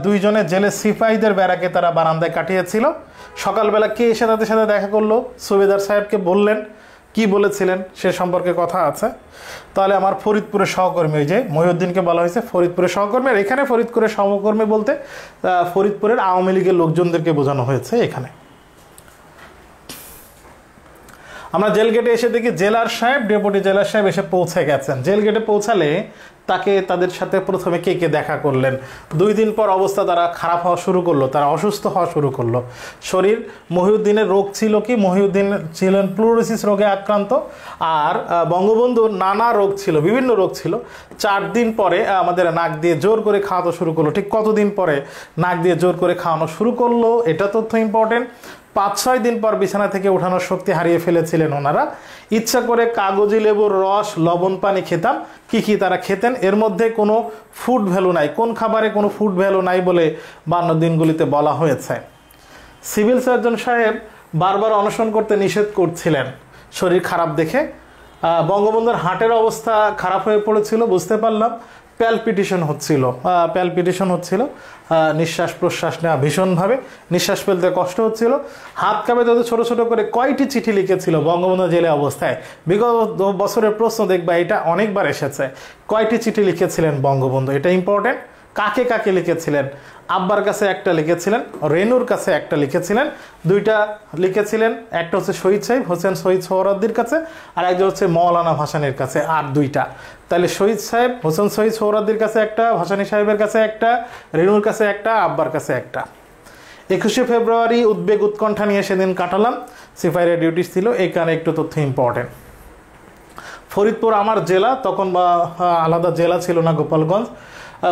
দুইজনের জেলের সিপাহীদের ব্যারাকে তারা বারান্দায় কাটিয়েছিল। সকালবেলা কে এসে তাদের সাথে দেখা করলো? সুবেদার সাহেবকে বললেন। কি বলেছিলেন সে সম্পর্কে কথা আছে। তাহলে আমার ফরিদপুরের সহকর্মী, ওই যে মহিউদ্দিনকে বলা হয়েছে ফরিদপুরের সহকর্মী, আর এখানে ফরিদপুরের সহকর্মী বলতে ফরিদপুরের আওয়ামী লীগের লোকজনদেরকে বোঝানো হয়েছে। এখানে আমরা জেল গেটে এসে দেখি জেলার সাহেব, ডেপুটি জেলার সাহেব এসে পৌঁছে গেছেন। জেল গেটে পৌঁছালে তাদের সাথে প্রথমে কে দেখা করলেন। 2 দিন পর অবস্থা তারা খারাপ হওয়া শুরু করলো, তারা অসুস্থ হওয়া শুরু করলো। শরীর, মহিউদ্দিনের রোগ ছিল কি? মহিউদ্দিন ছিলেন প্লুরোসিস রোগে আক্রান্ত, আর বঙ্গবন্ধুর নানা রোগ ছিল, বিভিন্ন রোগ ছিল। 4 দিন পরে আমাদের নাক দিয়ে জোর করে খাওয়াতে শুরু করলো। ঠিক কতদিন পরে নাক দিয়ে জোর করে খাওয়ানো শুরু করলো এটা তথ্য ইম্পর্টেন্ট। 5-6 দিন পর বিছানা থেকে ওঠানোর শক্তি হারিয়ে ফেলেছিলেন ওনারা। ইচ্ছা করে কাগজি লেবুর রস, লবণ পানি খেতাম। কি তারা খেতেন? এর মধ্যে কোনো ফুড ভ্যালু নাই, কোন খাবারে কোনো ফুড ভ্যালু নাই বলে 52 দিনগুলিতে বলা হয়েছে। সিভিল সার্জন সাহেব বারবার অনশন করতে নিষেধ করছিলেন শরীর খারাপ দেখে। বঙ্গবন্ধুর হার্টের অবস্থা খারাপ হয়ে পড়েছিল বুঝতে পারলাম। প্যালপিটেশন হচ্ছিল, নিঃশ্বাস প্রশ্বাস নেওয়া ভীষণভাবে, নিঃশ্বাস ফেলতে কষ্ট হচ্ছিল, হাত কাঁপে। তাদের ছোট ছোট করে কয়টি চিঠি লিখেছিল বঙ্গবন্ধু জেলে অবস্থায়? বিগত বছরের প্রশ্ন দেখবা, এটা অনেকবার এসেছে। কয়টি চিঠি লিখেছিলেন বঙ্গবন্ধু? এটা ইম্পর্টেন্ট। কাকে লিখেছিলেন? আব্বার কাছে একটা লিখেছিলেন, রেনুর কাছে একটা লিখেছিলেন, 2টা লিখেছিলেন। একটা হচ্ছে শহীদ সাহেব হোসেন শহীদ সোহরাওয়ার্দীর কাছে, আর একজন হচ্ছে মৌলানা ভাসানীর কাছে। আর 2টা। তাহলে শহীদ সাহেব হোসেন শহীদ সোহরাওয়ার্দীর কাছে একটা, ভাসানী সাহেবের কাছে একটা, রেনুর কাছে একটা, আব্বার কাছে একটা। 21শে ফেব্রুয়ারি উদ্বেগ উৎকণ্ঠা নিয়ে সেদিন কাটালাম। সিপাহীরা ডিউটি ছিল, এই কারণে একটু তথ্য ইম্পর্টেন্ট। ফরিদপুর আমার জেলা, তখন আলাদা জেলা ছিল না গোপালগঞ্জ।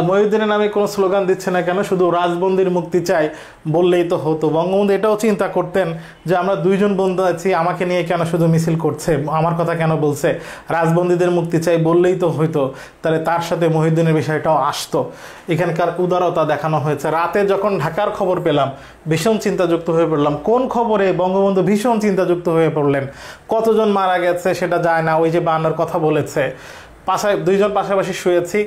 মহিউদ্দিনের নামে কোনো স্লোগান দিচ্ছে না কেন? শুধু রাজবন্দির মুক্তি চাই বললেই তো হতো। বঙ্গবন্ধু এটাও চিন্তা করতেন যে আমরা 2 জন বন্ধু আছি, আমাকে নিয়ে কেন শুধু মিছিল করছে, আমার কথা কেন বলছে? রাজবন্দীদের মুক্তি চাই বললেই তো হইতো। তাহলে তার সাথে মহিউদ্দিনের বিষয়টাও আসতো। এখানকার উদারতা দেখানো হয়েছে। রাতে যখন ঢাকার খবর পেলাম ভীষণ চিন্তাযুক্ত হয়ে পড়লাম। কোন খবরে? বঙ্গবন্ধু ভীষণ চিন্তাযুক্ত হয়ে পড়লেন। কতজন মারা গেছে সেটা যায় না, ওই যে 52 কথা বলেছে। 2 জন পাশাপাশি শুয়েছি।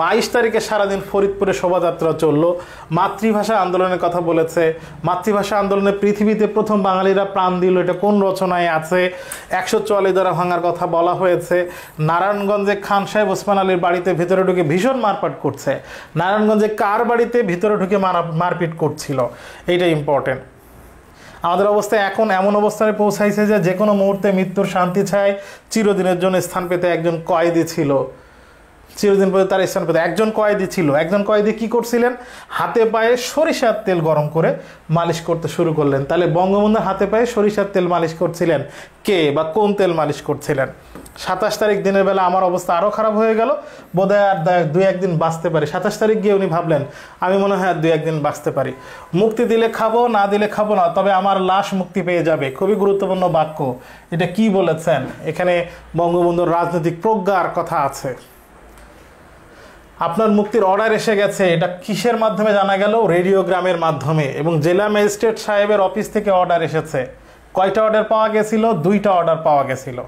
22 তারিখে সারাদিন ফরিদপুরে শোভাযাত্রা চললো। মাতৃভাষা আন্দোলনের কথা বলেছে। মাতৃভাষা আন্দোলনে পৃথিবীতে প্রথম বাঙালিরা প্রাণ দিল, এটা কোন রচনায় আছে? 144 দ্বারা ভাঙার কথা বলা হয়েছে। নারায়ণগঞ্জে খান সাহেব ওসমান আলীর বাড়িতে ভিতরে ঢুকে ভীষণ মারপিট করছে। নারায়ণগঞ্জে কার বাড়িতে ভিতরে ঢুকে মারপিট করছিল? এইটা ইম্পর্টেন্ট। আমাদের অবস্থা এখন এমন অবস্থায় পৌঁছাইছে যে কোনো মুহূর্তে মৃত্যুর শান্তি ছায় চিরদিনের জন্য স্থান পেতে একজন কয়েদি ছিল। চিরদিন পরে তার স্থান পেতে একজন কয়েদি ছিল। একজন কয়েদি কি করছিলেন? হাতে পায়ে সরিষার তেল গরম করে মালিশ করতে শুরু করলেন। তাহলে বঙ্গবন্ধুর হাতে পায়ে সরিষার তেল মালিশ করছিলেন কে, বা কোন তেল মালিশ করছিলেন? 27 তারিখ দিনের বেলা আমার অবস্থা আরও খারাপ হয়ে গেল। বোধহয় আর 2-1 দিন বাঁচতে পারি। 27 তারিখ গিয়ে উনি ভাবলেন আমি মনে হয় আর 2-1 দিন বাঁচতে পারি। মুক্তি দিলে খাবো, না দিলে খাবো না, তবে আমার লাশ মুক্তি পেয়ে যাবে। খুবই গুরুত্বপূর্ণ বাক্য। এটা কি বলেছেন? এখানে বঙ্গবন্ধুর রাজনৈতিক প্রজ্ঞার কথা আছে। আপনার মুক্তির অর্ডার এসে গেছে, এটা কিসের মাধ্যমে জানা গেল? রেডিওগ্রামের মাধ্যমে। এবং জেলা ম্যাজিস্ট্রেট সাহেবের অফিস থেকে অর্ডার এসেছে। কয়টা অর্ডার পাওয়া গেছিল? 2টা অর্ডার পাওয়া গেছিল।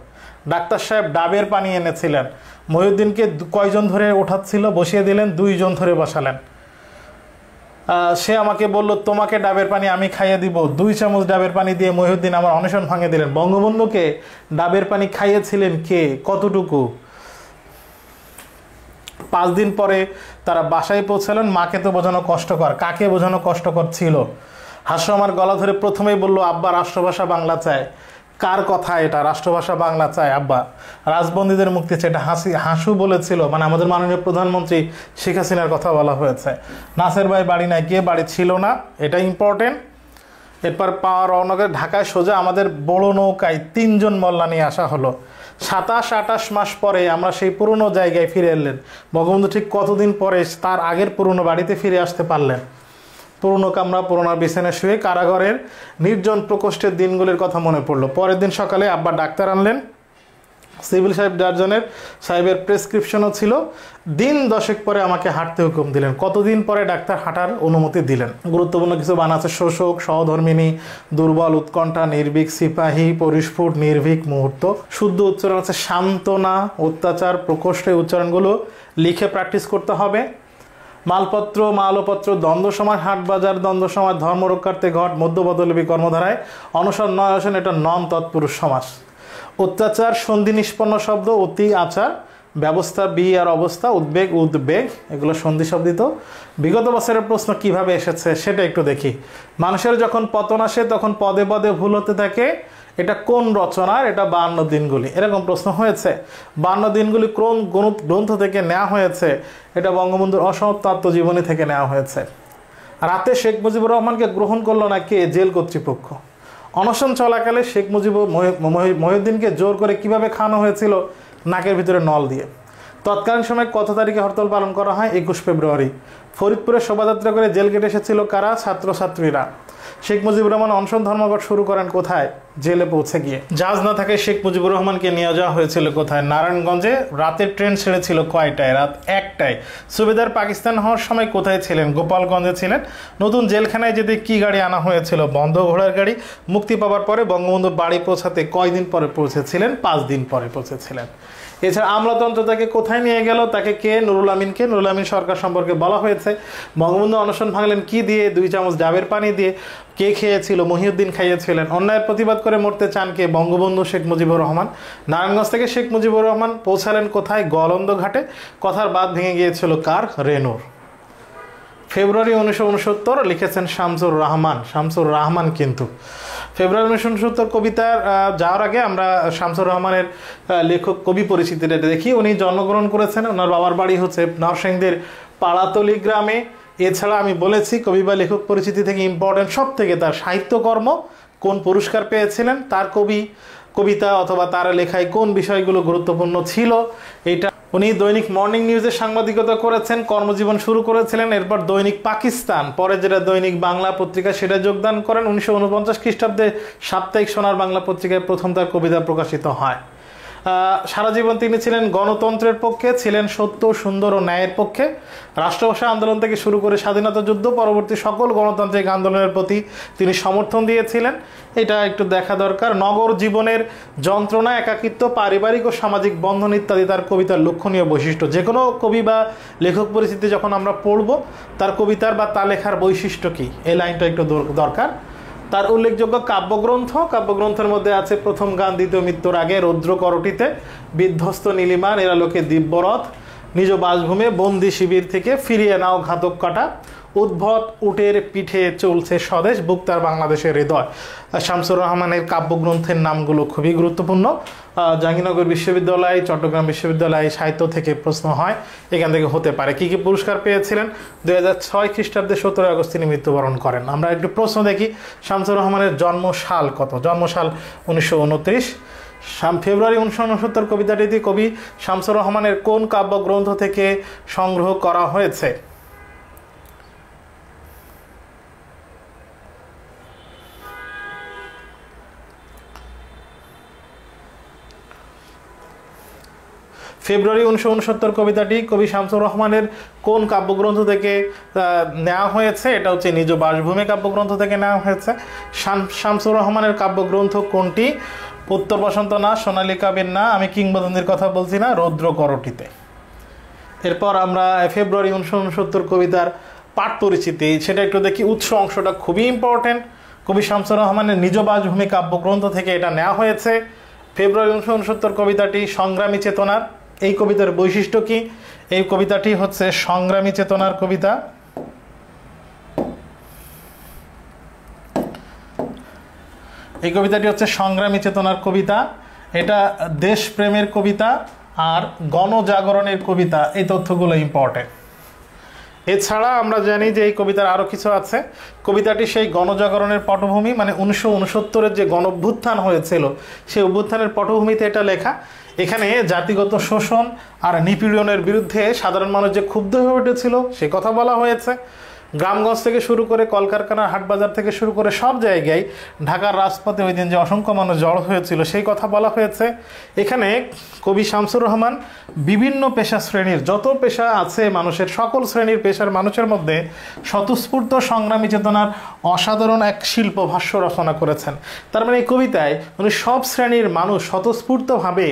ডাক্তার সাহেব ডাবের পানি এনেছিলেন। মহিউদ্দিনকে কয়জন ধরে ওঠাচ্ছিল? বসিয়ে দিলেন, 2 জন ধরে বসালেন। সে আমাকে বলল তোমাকে ডাবের পানি আমি খাইয়ে দিব। 2 চামচ ডাবের পানি দিয়ে মহিউদ্দিন আমার অনশন ভাঙে দিলেন। বঙ্গবন্ধুকে ডাবের পানি খাইয়েছিলেন কে? কতটুকু? 5 দিন পরে তারা বাসায় পৌঁছালেন। মাকে তো বোঝানো কষ্টকর, কাকে বোঝানো কষ্টকর ছিল? হাসু আমার গলা ধরে প্রথমেই বলল আব্বা রাষ্ট্রভাষা বাংলা চায়। কার কথা এটা? রাষ্ট্রভাষা বাংলা চায় আব্বা, রাজবন্দীদের মুক্তি চায়। এটা হাসু বলেছিল, মানে আমাদের মাননীয় প্রধানমন্ত্রী শেখ হাসিনার কথা বলা হয়েছে। নাসের ভাই বাড়ি নাই, কে বাড়ি ছিল না, এটা ইম্পর্টেন্ট। এরপর রওনা করে ঢাকায় সোজা আমাদের বড় নৌকায় 3 জন মোল্লা নিয়ে আসা হলো। 27-28 মাস পরে আমরা সেই পুরনো জায়গায় ফিরে এলেন। বঙ্গবন্ধু ঠিক কতদিন পরে তার আগের পুরনো বাড়িতে ফিরে আসতে পারলেন? পুরনো কামরা পুরোনো বিছানায় শুয়ে কারাগারের নির্জন প্রকোষ্ঠের দিনগুলির কথা মনে পড়লো। পরের দিন সকালে আব্বা ডাক্তার আনলেন, সিভিল সাহেবের প্রেসক্রিপশনও ছিল। দিন 10 পরে আমাকে হাঁটতে হুকুম দিলেন। কতদিন পরে ডাক্তার হাঁটার অনুমতি দিলেন? গুরুত্বপূর্ণ কিছু বান আছে: শোষক, সহধর্মিনী, দুর্বল, উৎকণ্ঠা, নির্ভীক, সিপাহী, পরিস্ফুট, নির্ভীক, মুহূর্ত। শুদ্ধ উচ্চারণ আছে সান্ত্বনা, অত্যাচার। প্রকোষ্ঠে উচ্চারণগুলো লিখে প্র্যাকটিস করতে হবে। মালপত্র, মালপত্র, দ্বন্দ্ব সমাস, হাট বাজার, দ্বন্দ্ব সমাস, ধর্মরক্ষার্থে ঘট, মধ্যবদলবী কর্মধারায়, অনশন, নয়সন, এটা নন তৎপুরুষ সমাস। অত্যাচার সন্ধি নিষ্পন্ন শব্দ, অতি আচার। ব্যবস্থা বি আর অবস্থা, উদ্বেগ উদ্বেগ, এগুলো সন্ধি শব্দিত। বিগত বছরের প্রশ্ন কিভাবে এসেছে সেটা একটু দেখি। মানুষের যখন পতন আসে তখন পদে পদে ভুল হতে থাকে। এটা কোন রচনার? এটা 52 দিনগুলি। এরকম প্রশ্ন হয়েছে। 52 দিনগুলি কোন গ্রন্থ থেকে নেওয়া হয়েছে? এটা বঙ্গবন্ধুর অসমাপ্ত আত্মজীবনী থেকে নেওয়া হয়েছে। রাতে শেখ মুজিবুর রহমানকে গ্রহণ করলো না কে? জেল কর্তৃপক্ষ। অনশন চলাকালে শেখ মহিউদ্দিনকে জোর করে কিভাবে খাওয়ানো হয়েছিল? নাকের ভিতরে নল দিয়ে। তৎকালীন সময় কত তারিখে হরতাল পালন করা হয়? 21 ফেব্রুয়ারি। ফরিদপুরে শোভাযাত্রা করে জেল গেটে এসেছিল কারা? ছাত্রছাত্রীরা। শেখ মুজিবুর রহমান অনশন ধর্মঘট শুরু করেন কোথায়? জেলে পৌঁছে গিয়ে। জাহাজ না থাকে শেখ মুজিবুর রহমানকে নিয়ে যাওয়া হয়েছিল কোথায়? নারায়ণগঞ্জে। রাতের ট্রেন ছেড়েছিল কয়টায়? রাত 1টায়। সুবেদার পাকিস্তান হওয়ার সময় কোথায় ছিলেন? গোপালগঞ্জে ছিলেন। নতুন জেলখানায় যেতে কি গাড়ি আনা হয়েছিল? বন্ধ ঘোড়ার গাড়ি। মুক্তি পাওয়ার পরে বঙ্গবন্ধু বাড়ি পৌঁছাতে কয়দিন পরে পৌঁছেছিলেন? 5 দিন পরে পৌঁছেছিলেন। এছাড়া আমলাতন্ত্র তাকে কোথায় নিয়ে গেল? তাকে কে? নুরুল আমিনকে। নুরুল আমিন সরকার সম্পর্কে বলা হয়েছে। বঙ্গবন্ধু অনশন ভাঙলেন কি দিয়ে? 2 চামচ ডাবের পানি দিয়ে। কে খেয়েছিল? মহিউদ্দিন খাইয়েছিলেন। অন্যায়ের প্রতিবাদ করে মরতে চান কে? বঙ্গবন্ধু শেখ মুজিবুর রহমান। নারায়ণগঞ্জ থেকে শেখ মুজিবুর রহমান পৌঁছালেন কোথায়? গোয়ালন্দ ঘাটে। কথার বাদ ভেঙে গিয়েছিল কার? রেনুর। ফেব্রুয়ারি 1969 লিখেছেন শামসুর রহমান। শামসুর রহমান কিন্তু ফেব্রুয়ারি 1969 কবিতার যাওয়ার আগে আমরা শামসুর রহমানের লেখক কবি পরিচিতিটা দেখি। উনি জন্মগ্রহণ করেছেন, ওনার বাবার বাড়ি হচ্ছে নরসিংদীর পাড়াতলি গ্রামে। এছাড়া আমি বলেছি কবি বা লেখক পরিচিতি থেকে ইম্পর্টেন্ট সব থেকে তার সাহিত্যকর্ম, কোন পুরস্কার পেয়েছিলেন, তার কবিতা অথবা তার লেখায় কোন বিষয়গুলো গুরুত্বপূর্ণ ছিল, এটা। উনি দৈনিক মর্নিং নিউজের সাংবাদিকতা করেছেন, কর্মজীবন শুরু করেছিলেন। এরপর দৈনিক পাকিস্তান, পরে যেটা দৈনিক বাংলা পত্রিকা, সেটা যোগদান করেন। 1949 খ্রিস্টাব্দে সাপ্তাহিক সোনার বাংলা পত্রিকায় প্রথম তার কবিতা প্রকাশিত হয়। সারা জীবন তিনি ছিলেন গণতন্ত্রের পক্ষে, ছিলেন সত্য, সুন্দর ও ন্যায়ের পক্ষে। রাষ্ট্রভাষা আন্দোলন থেকে শুরু করে স্বাধীনতা যুদ্ধ পরবর্তী সকল গণতান্ত্রিক আন্দোলনের প্রতি তিনি সমর্থন দিয়েছিলেন। এটা একটু দেখা দরকার। নগর জীবনের যন্ত্রণা, একাকিত্ব, পারিবারিক ও সামাজিক বন্ধন ইত্যাদি তার কবিতার লক্ষণীয় বৈশিষ্ট্য। যে কোনো কবি বা লেখক পরিচিতি যখন আমরা পড়ব, তার কবিতার বা তার লেখার বৈশিষ্ট্য কী, এই লাইনটা একটু দরকার। তার উল্লেখযোগ্য কাব্যগ্রন্থের মধ্যে আছে প্রথম গান, দ্বিতীয় মৃত্যুর আগে, রৌদ্র করটিতে, বিধ্বস্ত নীলিমা, নিরালোকে দিব্যরথ, নিজ বাসভূমে, বন্দি শিবির থেকে ফিরিয়ে নাও ঘাতক কাটা, উদ্ভট উটের পিঠে চলছে স্বদেশ, বুক তার বাংলাদেশের হৃদয়। শামসুর রহমানের কাব্যগ্রন্থের নামগুলো খুবই গুরুত্বপূর্ণ। জাহাঙ্গীরনগর বিশ্ববিদ্যালয়, চট্টগ্রাম বিশ্ববিদ্যালয় সাহিত্য থেকে প্রশ্ন হয়, এখান থেকে হতে পারে। কি কি পুরস্কার পেয়েছিলেন? 2006 খ্রিস্টাব্দে 17 আগস্ট তিনি মৃত্যুবরণ করেন। আমরা একটু প্রশ্ন দেখি, শামসুর রহমানের জন্মসাল কত? জন্মসাল 1929। ফেব্রুয়ারি 1969 কবিতাটি কবি শামসুর রহমানের কোন কাব্যগ্রন্থ থেকে সংগ্রহ করা হয়েছে? ফেব্রুয়ারি 1969 কবিতাটি কবি শামসুর রহমানের কোন কাব্যগ্রন্থ থেকে নেওয়া হয়েছে? এটা হচ্ছে নিজ বাসভূমি কাব্যগ্রন্থ থেকে নেওয়া হয়েছে। শামসুর রহমানের কাব্যগ্রন্থ কোনটি? উত্তর বসন্ত না, সোনালী কাব্যের না, আমি কিংবদন্তির কথা বলছি না, রৌদ্র করটিতে। এরপর আমরা ফেব্রুয়ারি 1969 কবিতার পাঠ পরিচিতি, সেটা একটু দেখি। উৎস অংশটা খুবই ইম্পর্টেন্ট। কবি শামসুর রহমানের নিজ বাসভূমি কাব্যগ্রন্থ থেকে এটা নেওয়া হয়েছে। ফেব্রুয়ারি 1969 কবিতাটি সংগ্রামী চেতনার। এই কবিতার বৈশিষ্ট্য কি? এই কবিতাটি হচ্ছে সংগ্রামী চেতনার কবিতা। এই কবিতাটি হচ্ছে সংগ্রামী চেতনার কবিতা। এটা দেশপ্রেমের কবিতা আর গণজাগরণের কবিতা। এই তথ্যগুলো ইম্পর্টেন্ট। এছাড়া আমরা জানি যে এই কবিতার আরও কিছু আছে। কবিতাটি সেই গণজাগরণের পটভূমি, মানে 1969-এর যে গণঅভ্যুত্থান হয়েছিল সেই অভ্যুত্থানের পটভূমিতে এটা লেখা। এখানে জাতিগত শোষণ আর নিপীড়নের বিরুদ্ধে সাধারণ মানুষ যে ক্ষুব্ধ হয়ে উঠেছিল সে কথা বলা হয়েছে। গ্রামগঞ্জ থেকে শুরু করে কলকারখানার হাটবাজার থেকে শুরু করে সব জায়গায় ঢাকার রাজপথে ওই দিন যে অসংখ্য মানুষ জড়ো হয়েছিল সেই কথা বলা হয়েছে। এখানে কবি শামসুর রহমান বিভিন্ন পেশা শ্রেণীর যত পেশা আছে মানুষের সকল শ্রেণীর পেশার মানুষের মধ্যে স্বতঃস্ফূর্ত সংগ্রামী চেতনার অসাধারণ এক শিল্প ভাষ্য রচনা করেছেন। তার মানে এই কবিতায় উনি সব শ্রেণীর মানুষ স্বতঃস্ফূর্তভাবে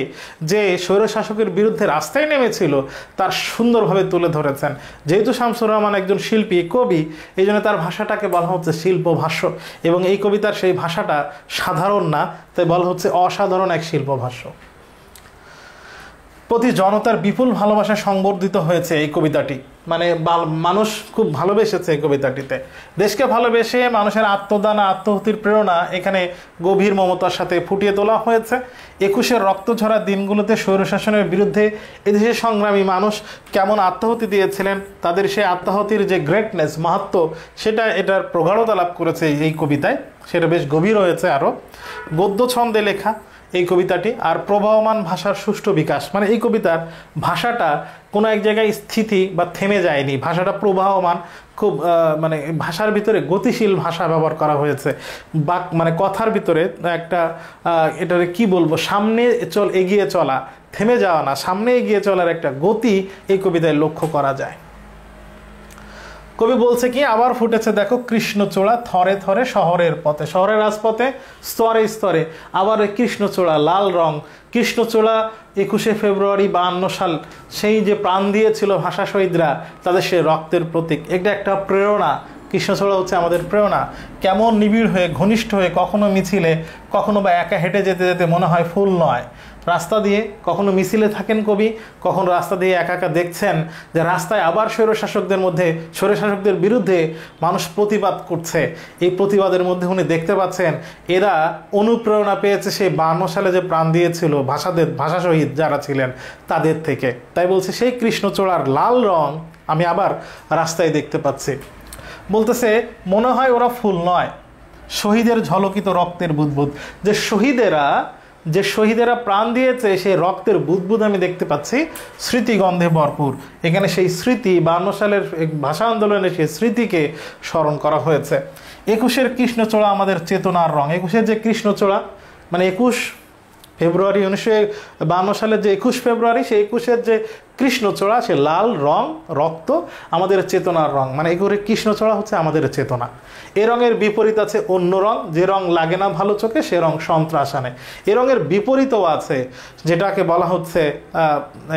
যে স্বৈরশাসকের বিরুদ্ধে রাস্তায় নেমেছিল তার সুন্দরভাবে তুলে ধরেছেন। যেহেতু শামসুর রহমান একজন শিল্পী কবি, এই জন্য তার ভাষাটাকে বলা হচ্ছে শিল্প ভাষ্য, এবং এই কবিতার সেই ভাষাটা সাধারণ না, তাই বলা হচ্ছে অসাধারণ এক শিল্প ভাষ্য। প্রতি জনতার বিপুল ভালোবাসা সংবর্ধিত হয়েছে এই কবিতাটি, মানে মানুষ খুব ভালোবেসেছে এই কবিতাটিতে। দেশকে ভালোবেসে মানুষের আত্মদান আত্মহতির প্রেরণা এখানে গভীর মমতার সাথে ফুটিয়ে তোলা হয়েছে। 21-এর রক্তঝরা দিনগুলোতে স্বৈরশাসনের বিরুদ্ধে এদেশের সংগ্রামী মানুষ কেমন আত্মাহুতি দিয়েছিলেন, তাদের সেই আত্মাহুতির যে গ্রেটনেস মাহাত্ম্য সেটা এটার প্রগাঢ়তা লাভ করেছে এই কবিতায়, সেটা বেশ গভীর হয়েছে। আরও গদ্য ছন্দে লেখা এই কবিতাটি, আর প্রবাহমান ভাষার সুষ্ঠু বিকাশ, মানে এই কবিতার ভাষাটা কোনো এক জায়গায় স্থিতি বা থেমে যায়নি, ভাষাটা প্রবাহমান, খুব মানে ভাষার ভিতরে গতিশীল ভাষা ব্যবহার করা হয়েছে। মানে কথার ভিতরে একটা এটারে কি বলবো, সামনে এগিয়ে চলা, থেমে যাওয়া না, সামনে এগিয়ে চলার একটা গতি এই কবিতায় লক্ষ্য করা যায়। কবি বলছে কি, আবার ফুটেছে দেখো কৃষ্ণচূড়া থরে থরে শহরের পথে, শহরের রাজপথে স্তরে স্তরে আবার ওই কৃষ্ণচূড়া, লাল রং কৃষ্ণচূড়া। 21শে ফেব্রুয়ারি 52 সাল, সেই যে প্রাণ দিয়েছিল ভাষা শহীদরা, তাদের সে রক্তের প্রতীক, এটা একটা প্রেরণা। কৃষ্ণচূড়া হচ্ছে আমাদের প্রেরণা। কেমন নিবিড় হয়ে ঘনিষ্ঠ হয়ে, কখনো মিছিলে, কখনো বা একা হেঁটে যেতে যেতে মনে হয় ফুল নয়, রাস্তা দিয়ে কখনো মিছিলে থাকেন কবি, কখনো রাস্তা দিয়ে একা একা দেখছেন যে রাস্তায় আবার স্বৈরশাসকদের বিরুদ্ধে মানুষ প্রতিবাদ করছে। এই প্রতিবাদের মধ্যে উনি দেখতে পাচ্ছেন এরা অনুপ্রেরণা পেয়েছে সেই 52 সালে যে প্রাণ দিয়েছিল ভাষা শহীদ যারা ছিলেন তাদের থেকে। তাই বলছে সেই কৃষ্ণচূড়ার লাল রং আমি আবার রাস্তায় দেখতে পাচ্ছি। বলতেছে মনে হয় ওরা ফুল নয়, শহীদের ঝলকিত রক্তের বুদবুদ, যে শহীদেরা প্রাণ দিয়েছে সেই রক্তের বুদবুদ আমি দেখতে পাচ্ছি, স্মৃতিগন্ধে ভরপুর। এখানে সেই স্মৃতি 52 সালের ভাষা আন্দোলনের সেই স্মৃতিকে স্মরণ করা হয়েছে। 21-এর কৃষ্ণচূড়া আমাদের চেতনার রং। 21-এর যে কৃষ্ণচূড়া, মানে 21 ফেব্রুয়ারি 1952 সালের যে 21 ফেব্রুয়ারি, সেই 21-এর যে কৃষ্ণচূড়া, সে লাল রং রক্ত আমাদের চেতনার রং, মানে এগুলো কৃষ্ণচূড়া হচ্ছে আমাদের চেতনা। এ রঙের বিপরীত আছে অন্য রং, যে রং লাগে না ভালো চোখে সে রং সন্ত্রাস আনে। এ রঙের বিপরীতও আছে, যেটাকে বলা হচ্ছে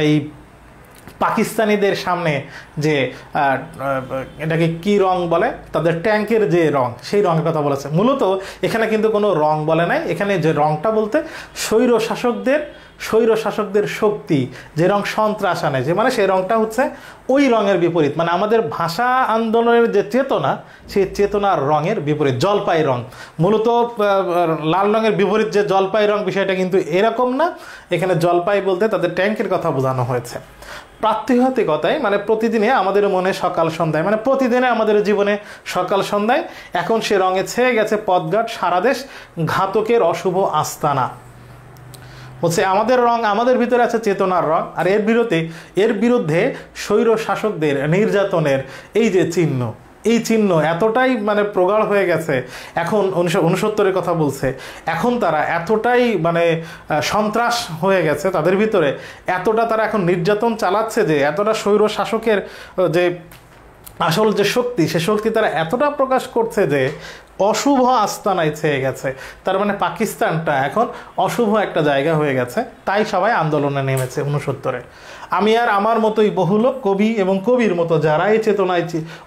এই পাকিস্তানিদের সামনে যে এটাকে কি রং বলে, তাদের ট্যাঙ্কের যে রং, সেই রঙের কথা বলেছে। মূলত এখানে কিন্তু কোনো রং বলে নাই, এখানে যে রংটা বলতে স্বৈরশাসকদের শক্তি, যে রং সন্ত্রাস আনে, যে মানে সেই রংটা হচ্ছে ওই রঙের বিপরীত, মানে আমাদের ভাষা আন্দোলনের যে চেতনা, সেই চেতনার রঙের বিপরীত জলপাই রং। মূলত লাল রঙের বিপরীত যে জলপাই রং, বিষয়টা কিন্তু এরকম না। এখানে জলপাই বলতে তাদের ট্যাঙ্কের কথা বোঝানো হয়েছে। প্রাত্যহিকতায় মানে প্রতিদিনে আমাদের মনে সকাল সন্ধ্যায়, মানে প্রতিদিনে আমাদের জীবনে সকাল সন্ধ্যায় এখন সে রঙে ছেয়ে গেছে পথঘাট, সারা দেশ ঘাতকের অশুভ আস্তানা। বলছে আমাদের রং, আমাদের ভিতরে আছে চেতনার রং, আর এর বিরুদ্ধে স্বৈর শাসকদের নির্যাতনের এই যে চিহ্ন, এই চিহ্ন এতটাই মানে প্রগাঢ় হয়ে গেছে। এখন 1969-এর কথা বলছে, এখন তারা এতটাই মানে সন্ত্রাস হয়ে গেছে তাদের ভিতরে, এতটা তারা এখন নির্যাতন চালাচ্ছে, যে এতটা স্বৈর শাসকের যে আসল যে শক্তি, সে শক্তি তারা এতটা প্রকাশ করছে যে অশুভ আস্তানায় ছেয়ে গেছে। তার মানে পাকিস্তানটা এখন অশুভ একটা জায়গা হয়ে গেছে। তাই সবাই আন্দোলনে নেমেছে 69-এ। আমি আর আমার মতোই বহু লোক, কবি এবং কবির মতো যারা এই চেতনায়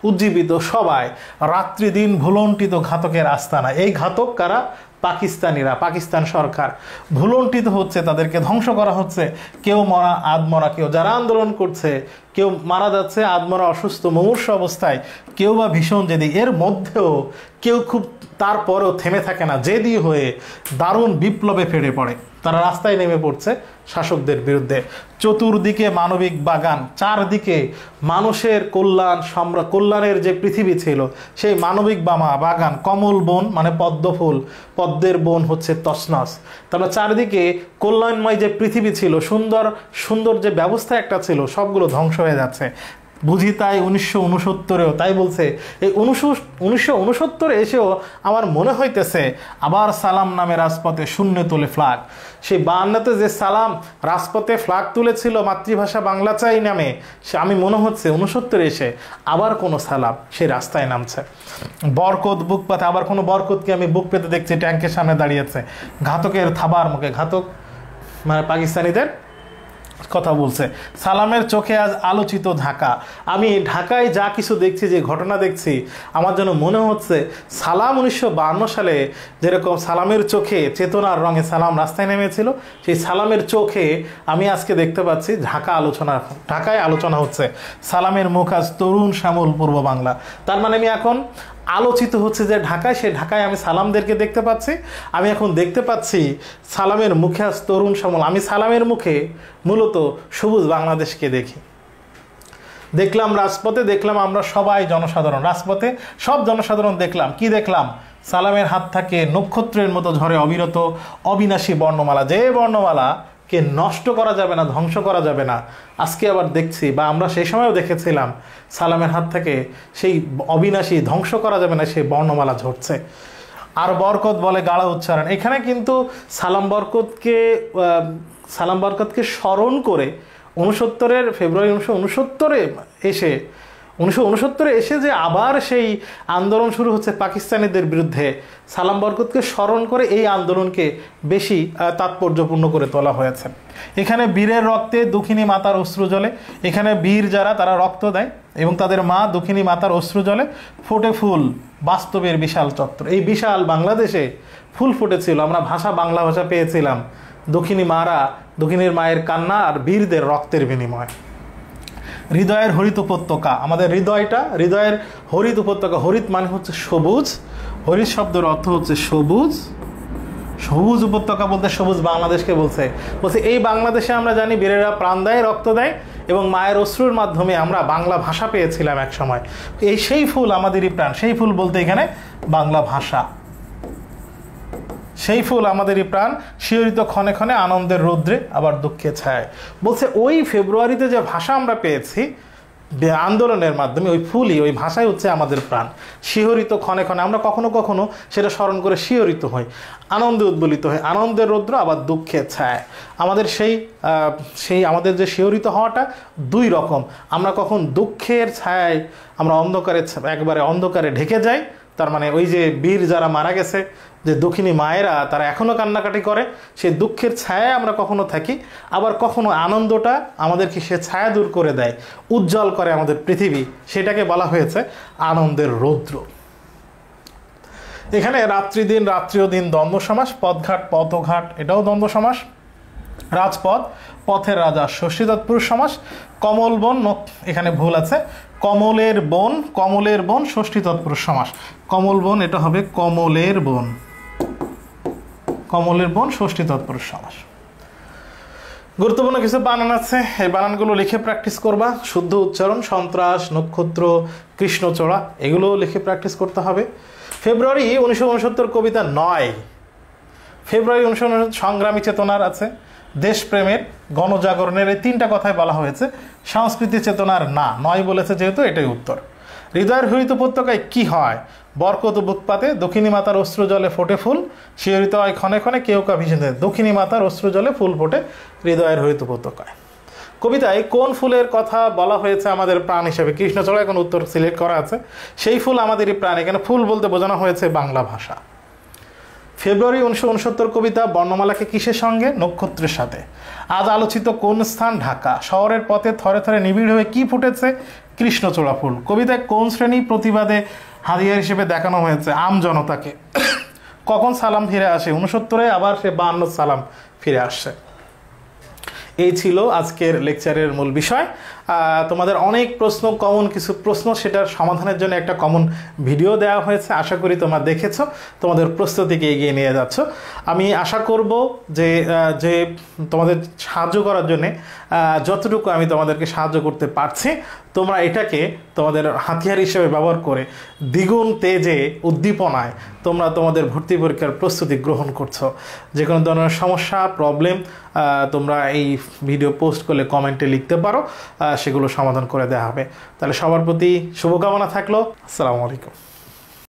উজ্জীবিত, সবাই রাত্রি দিন ভুলন্টিত ঘাতকের আস্তানা। এই ঘাতক কারা? পাকিস্তানিরা, পাকিস্তান সরকার। ভুলন্টিত হচ্ছে, তাদেরকে ধ্বংস করা হচ্ছে, কেউ মরা আধমরা, কেউ যারা আন্দোলন করছে কেউ মারা যাচ্ছে আধমরা অসুস্থ মুমূর্ষু অবস্থায়, কেউ বা ভীষণ জেদি। এর মধ্যেও কেউ খুব তারপরেও থেমে থাকে না, জেদি হয়ে দারুণ বিপ্লবে ফেড়ে পড়ে। তারা রাস্তায় নেমে পড়ছে শাসকদের বিরুদ্ধে। চতুর্দিকে মানবিক বাগান, চারদিকে মানুষের কল্যাণের যে পৃথিবী ছিল সেই মানবিক বাগান, কমল বন মানে পদ্ম ফুল, পদ্মের বন হচ্ছে তছনছ। তারপর চারদিকে কল্যাণময় যে পৃথিবী ছিল, সুন্দর সুন্দর যে ব্যবস্থা একটা ছিল, সবগুলো ধ্বংস হয়ে যাচ্ছে। বুঝি তাই 1969-এও তাই বলছে। এই 1969 এসেও আমার মনে হইতেছে আবার সালাম নামে রাজপথে শূন্য তোলে ফ্ল্যাগ। সেই 52-তে যে সালাম রাজপথে ফ্ল্যাগ তুলেছিল মাতৃভাষা বাংলা চাই নামে, সে আমি মনে হচ্ছে 69 এসে আবার কোনো সালাম সেই রাস্তায় নামছে। বরকত বুক পাতে, আবার কোনো বরকতকে আমি বুক পেতে দেখছি ট্যাঙ্কের সামনে দাঁড়িয়েছে, ঘাতকের থাবার মুখে, ঘাতক মানে পাকিস্তানিদের কথা বলছে। সালামের চোখে আজ আলোচিত ঢাকা। আমি ঢাকায় যা কিছু দেখছি, যে ঘটনা দেখছি, আমার যেন মনে হচ্ছে সালাম 1952 সালে যেরকম সালামের চোখে চেতনার রঙে সালাম রাস্তায় নেমেছিল, সেই সালামের চোখে আমি আজকে দেখতে পাচ্ছি ঢাকায় আলোচনা হচ্ছে। সালামের মুখ আজ তরুণ শ্যামল পূর্ব বাংলা। তার মানে আমি এখন আলোচিত হচ্ছে যে ঢাকায়, সে ঢাকায় আমি সালামদেরকে দেখতে পাচ্ছি। আমি এখন দেখতে পাচ্ছি সালামের মুখে আজ তরুণ শ্যামল। আমি সালামের মুখে মূলত সবুজ বাংলাদেশকে দেখি। দেখলাম রাজপথে, দেখলাম আমরা সবাই জনসাধারণ, রাজপথে সব জনসাধারণ দেখলাম। কি দেখলাম? সালামের হাত থেকে নক্ষত্রের মতো ঝরে অবিরত অবিনাশী বর্ণমালা, যে বর্ণমালাকে নষ্ট করা যাবে না, ধ্বংস করা যাবে না। আজকে আবার দেখছি, বা আমরা সেই সময়ও দেখেছিলাম, সালামের হাত থেকে সেই অবিনাশী ধ্বংস করা যাবে না সেই বর্ণমালা ঝরছে। আর বরকত বলে গাঢ় উচ্চারণ। এখানে কিন্তু সালাম বরকতকে স্মরণ করে 69-এর ফেব্রুয়ারি 1969 এসে যে আবার সেই আন্দোলন শুরু হচ্ছে পাকিস্তানিদের বিরুদ্ধে, সালাম বরকতকে স্মরণ করে এই আন্দোলনকে বেশি তাৎপর্যপূর্ণ করে তোলা হয়েছে। এখানে বীরের রক্তে দুঃখিনী মাতার অশ্রু জলে, এখানে বীর যারা তারা রক্ত দেয় এবং তাদের মা দুঃখিনী মাতার অশ্রু জলে, ফোটে ফুল বাস্তবের বিশাল চত্বর। এই বিশাল বাংলাদেশে ফুল ফুটেছিল, আমরা বাংলা ভাষা পেয়েছিলাম দক্ষিণীর মায়ের কান্না আর বীরদের রক্তের বিনিময়। হৃদয়ের হরিত উপত্যকা, আমাদের হৃদয়ের হরিত উপত্যকা। হরিত মানে হচ্ছে সবুজ, হরিত শব্দের অর্থ হচ্ছে সবুজ। সবুজ উপত্যকা বলতে সবুজ বাংলাদেশকে বলছে। এই বাংলাদেশে আমরা জানি বীরেরা প্রাণ দেয়, রক্ত দেয় এবং মায়ের অশ্রুর মাধ্যমে আমরা বাংলা ভাষা পেয়েছিলাম এক সময়। সেই ফুল আমাদেরই প্রাণ। সেই ফুল বলতে এখানে বাংলা ভাষা। সেই ফুল আমাদেরই প্রাণ, শিহরিত ক্ষণে ক্ষণে আনন্দের রৌদ্রে আবার দুঃখে ছায়। বলছে ওই ফেব্রুয়ারিতে যে ভাষা আমরা পেয়েছি আন্দোলনের মাধ্যমে, ওই ফুলই, ওই ভাষাই হচ্ছে আমাদের প্রাণ। শিহরিত ক্ষণে ক্ষণে, আমরা কখনো কখনো সেটা স্মরণ করে শিহরিত হই, আনন্দে উদ্বেলিত হই। আনন্দের রৌদ্র আবার দুঃখে ছায়। আমাদের সেই আমাদের যে শিহরিত হওয়াটা দুই রকম। আমরা কখন দুঃখের ছায়ায় আমরা একবারে অন্ধকারে ঢেকে যাই, তার মানে ওই যে বীর যারা মারা গেছে, যে দুঃখিনী মায়েরা তারা এখনও কান্নাকাটি করে, সেই দুঃখের ছায়ায় আমরা কখনো থাকি। আবার কখনো আনন্দটা আমাদেরকে সে ছায়া দূর করে দেয়, উজ্জ্বল করে আমাদের পৃথিবী, সেটাকে বলা হয়েছে আনন্দের রৌদ্র। এখানে রাত্রি দিন, রাত্রিও দিন দ্বন্দ্ব সমাস। পথঘাট, পথঘাট এটাও দ্বন্দ্ব সমাস। রাজপথ, পথের রাজা ষষ্ঠী তৎপুরুষ সমাস। কমল বন, এখানে ভুল আছে, কমলের বন ষষ্ঠী তৎপুরুষ সমাস। কমল বন এটা হবে কমলের বন ষষ্ঠী তৎপুরুষ সমাস। গুরুত্বপূর্ণ কিছু বানান আছে, এই বানানগুলো লিখে প্র্যাকটিস করবা। শুদ্ধ উচ্চারণ, সন্ত্রাস, নক্ষত্র, কৃষ্ণচূড়া এগুলো লিখে প্র্যাকটিস করতে হবে। ফেব্রুয়ারি 1969 কবিতা 9। ফেব্রুয়ারি 1969 সংগ্রামী চেতনার আছে, দেশপ্রেমের, গণজাগরণের, এই তিনটা কথাই বলা হয়েছে। সংস্কৃতি চেতনার না, 9 বলেছে যেহেতু এটাই উত্তর। হৃদয়ের হরিত উপত্যকায় কি হয়? বরকত বুকপাতে, দক্ষিণী মাতার অশ্রু জলে ফোটে ফুল, শিহরিত হয় ক্ষণে ক্ষণে কেউ কা ভীষণ। দক্ষিণী মাতার অশ্রু জলে ফুল ফোটে হৃদয়ের হরিত উপত্যকায়। কবিতায় কোন ফুলের কথা বলা হয়েছে আমাদের প্রাণ হিসেবে? কৃষ্ণচূড়া এখন উত্তর সিলেক্ট করা আছে। সেই ফুল আমাদেরই প্রাণ, এখানে ফুল বলতে বোঝানো হয়েছে বাংলা ভাষা। ফেব্রুয়ারি 1969 কবিতা বর্ণমালাকে কিসের সঙ্গে? নক্ষত্রের সাথে। আজ আলোচিত কোন স্থান? ঢাকা। শহরের পথে থরে থরে নিবিড় হয়ে কি ফুটেছে? কৃষ্ণচূড়া ফুল। কবিতায় কোন শ্রেণী প্রতিবাদে হাতিয়ার হিসেবে দেখানো হয়েছে? আম জনতাকে। কখন সালাম ফিরে আসে? 69-এ আবার সে 52 সালাম ফিরে আসছে। এই ছিল আজকের লেকচারের মূল বিষয়। তোমাদের অনেক প্রশ্ন, কমন কিছু প্রশ্ন, সেটার সমাধানের জন্য একটা কমন ভিডিও দেওয়া হয়েছে। আশা করি তোমরা দেখেছো, তোমাদের প্রস্তুতিকে এগিয়ে নিয়ে যাচ্ছ। আমি আশা করব যে তোমাদের সাহায্য করার জন্যে যতটুকু আমি তোমাদেরকে সাহায্য করতে পারছি, তোমরা এটাকে তোমাদের হাতিয়ার হিসেবে ব্যবহার করে দ্বিগুণ তেজে, উদ্দীপনায় তোমরা তোমাদের ভর্তি পরীক্ষার প্রস্তুতি গ্রহণ করছো। যে কোনো ধরনের সমস্যা, প্রবলেম তোমরা এই ভিডিও পোস্ট করলে কমেন্টে লিখতে পারো। সেগুলো সমাধান করে দেওয়া হবে। তাহলে সবার প্রতি শুভকামনা থাকলো। আসসালামু আলাইকুম।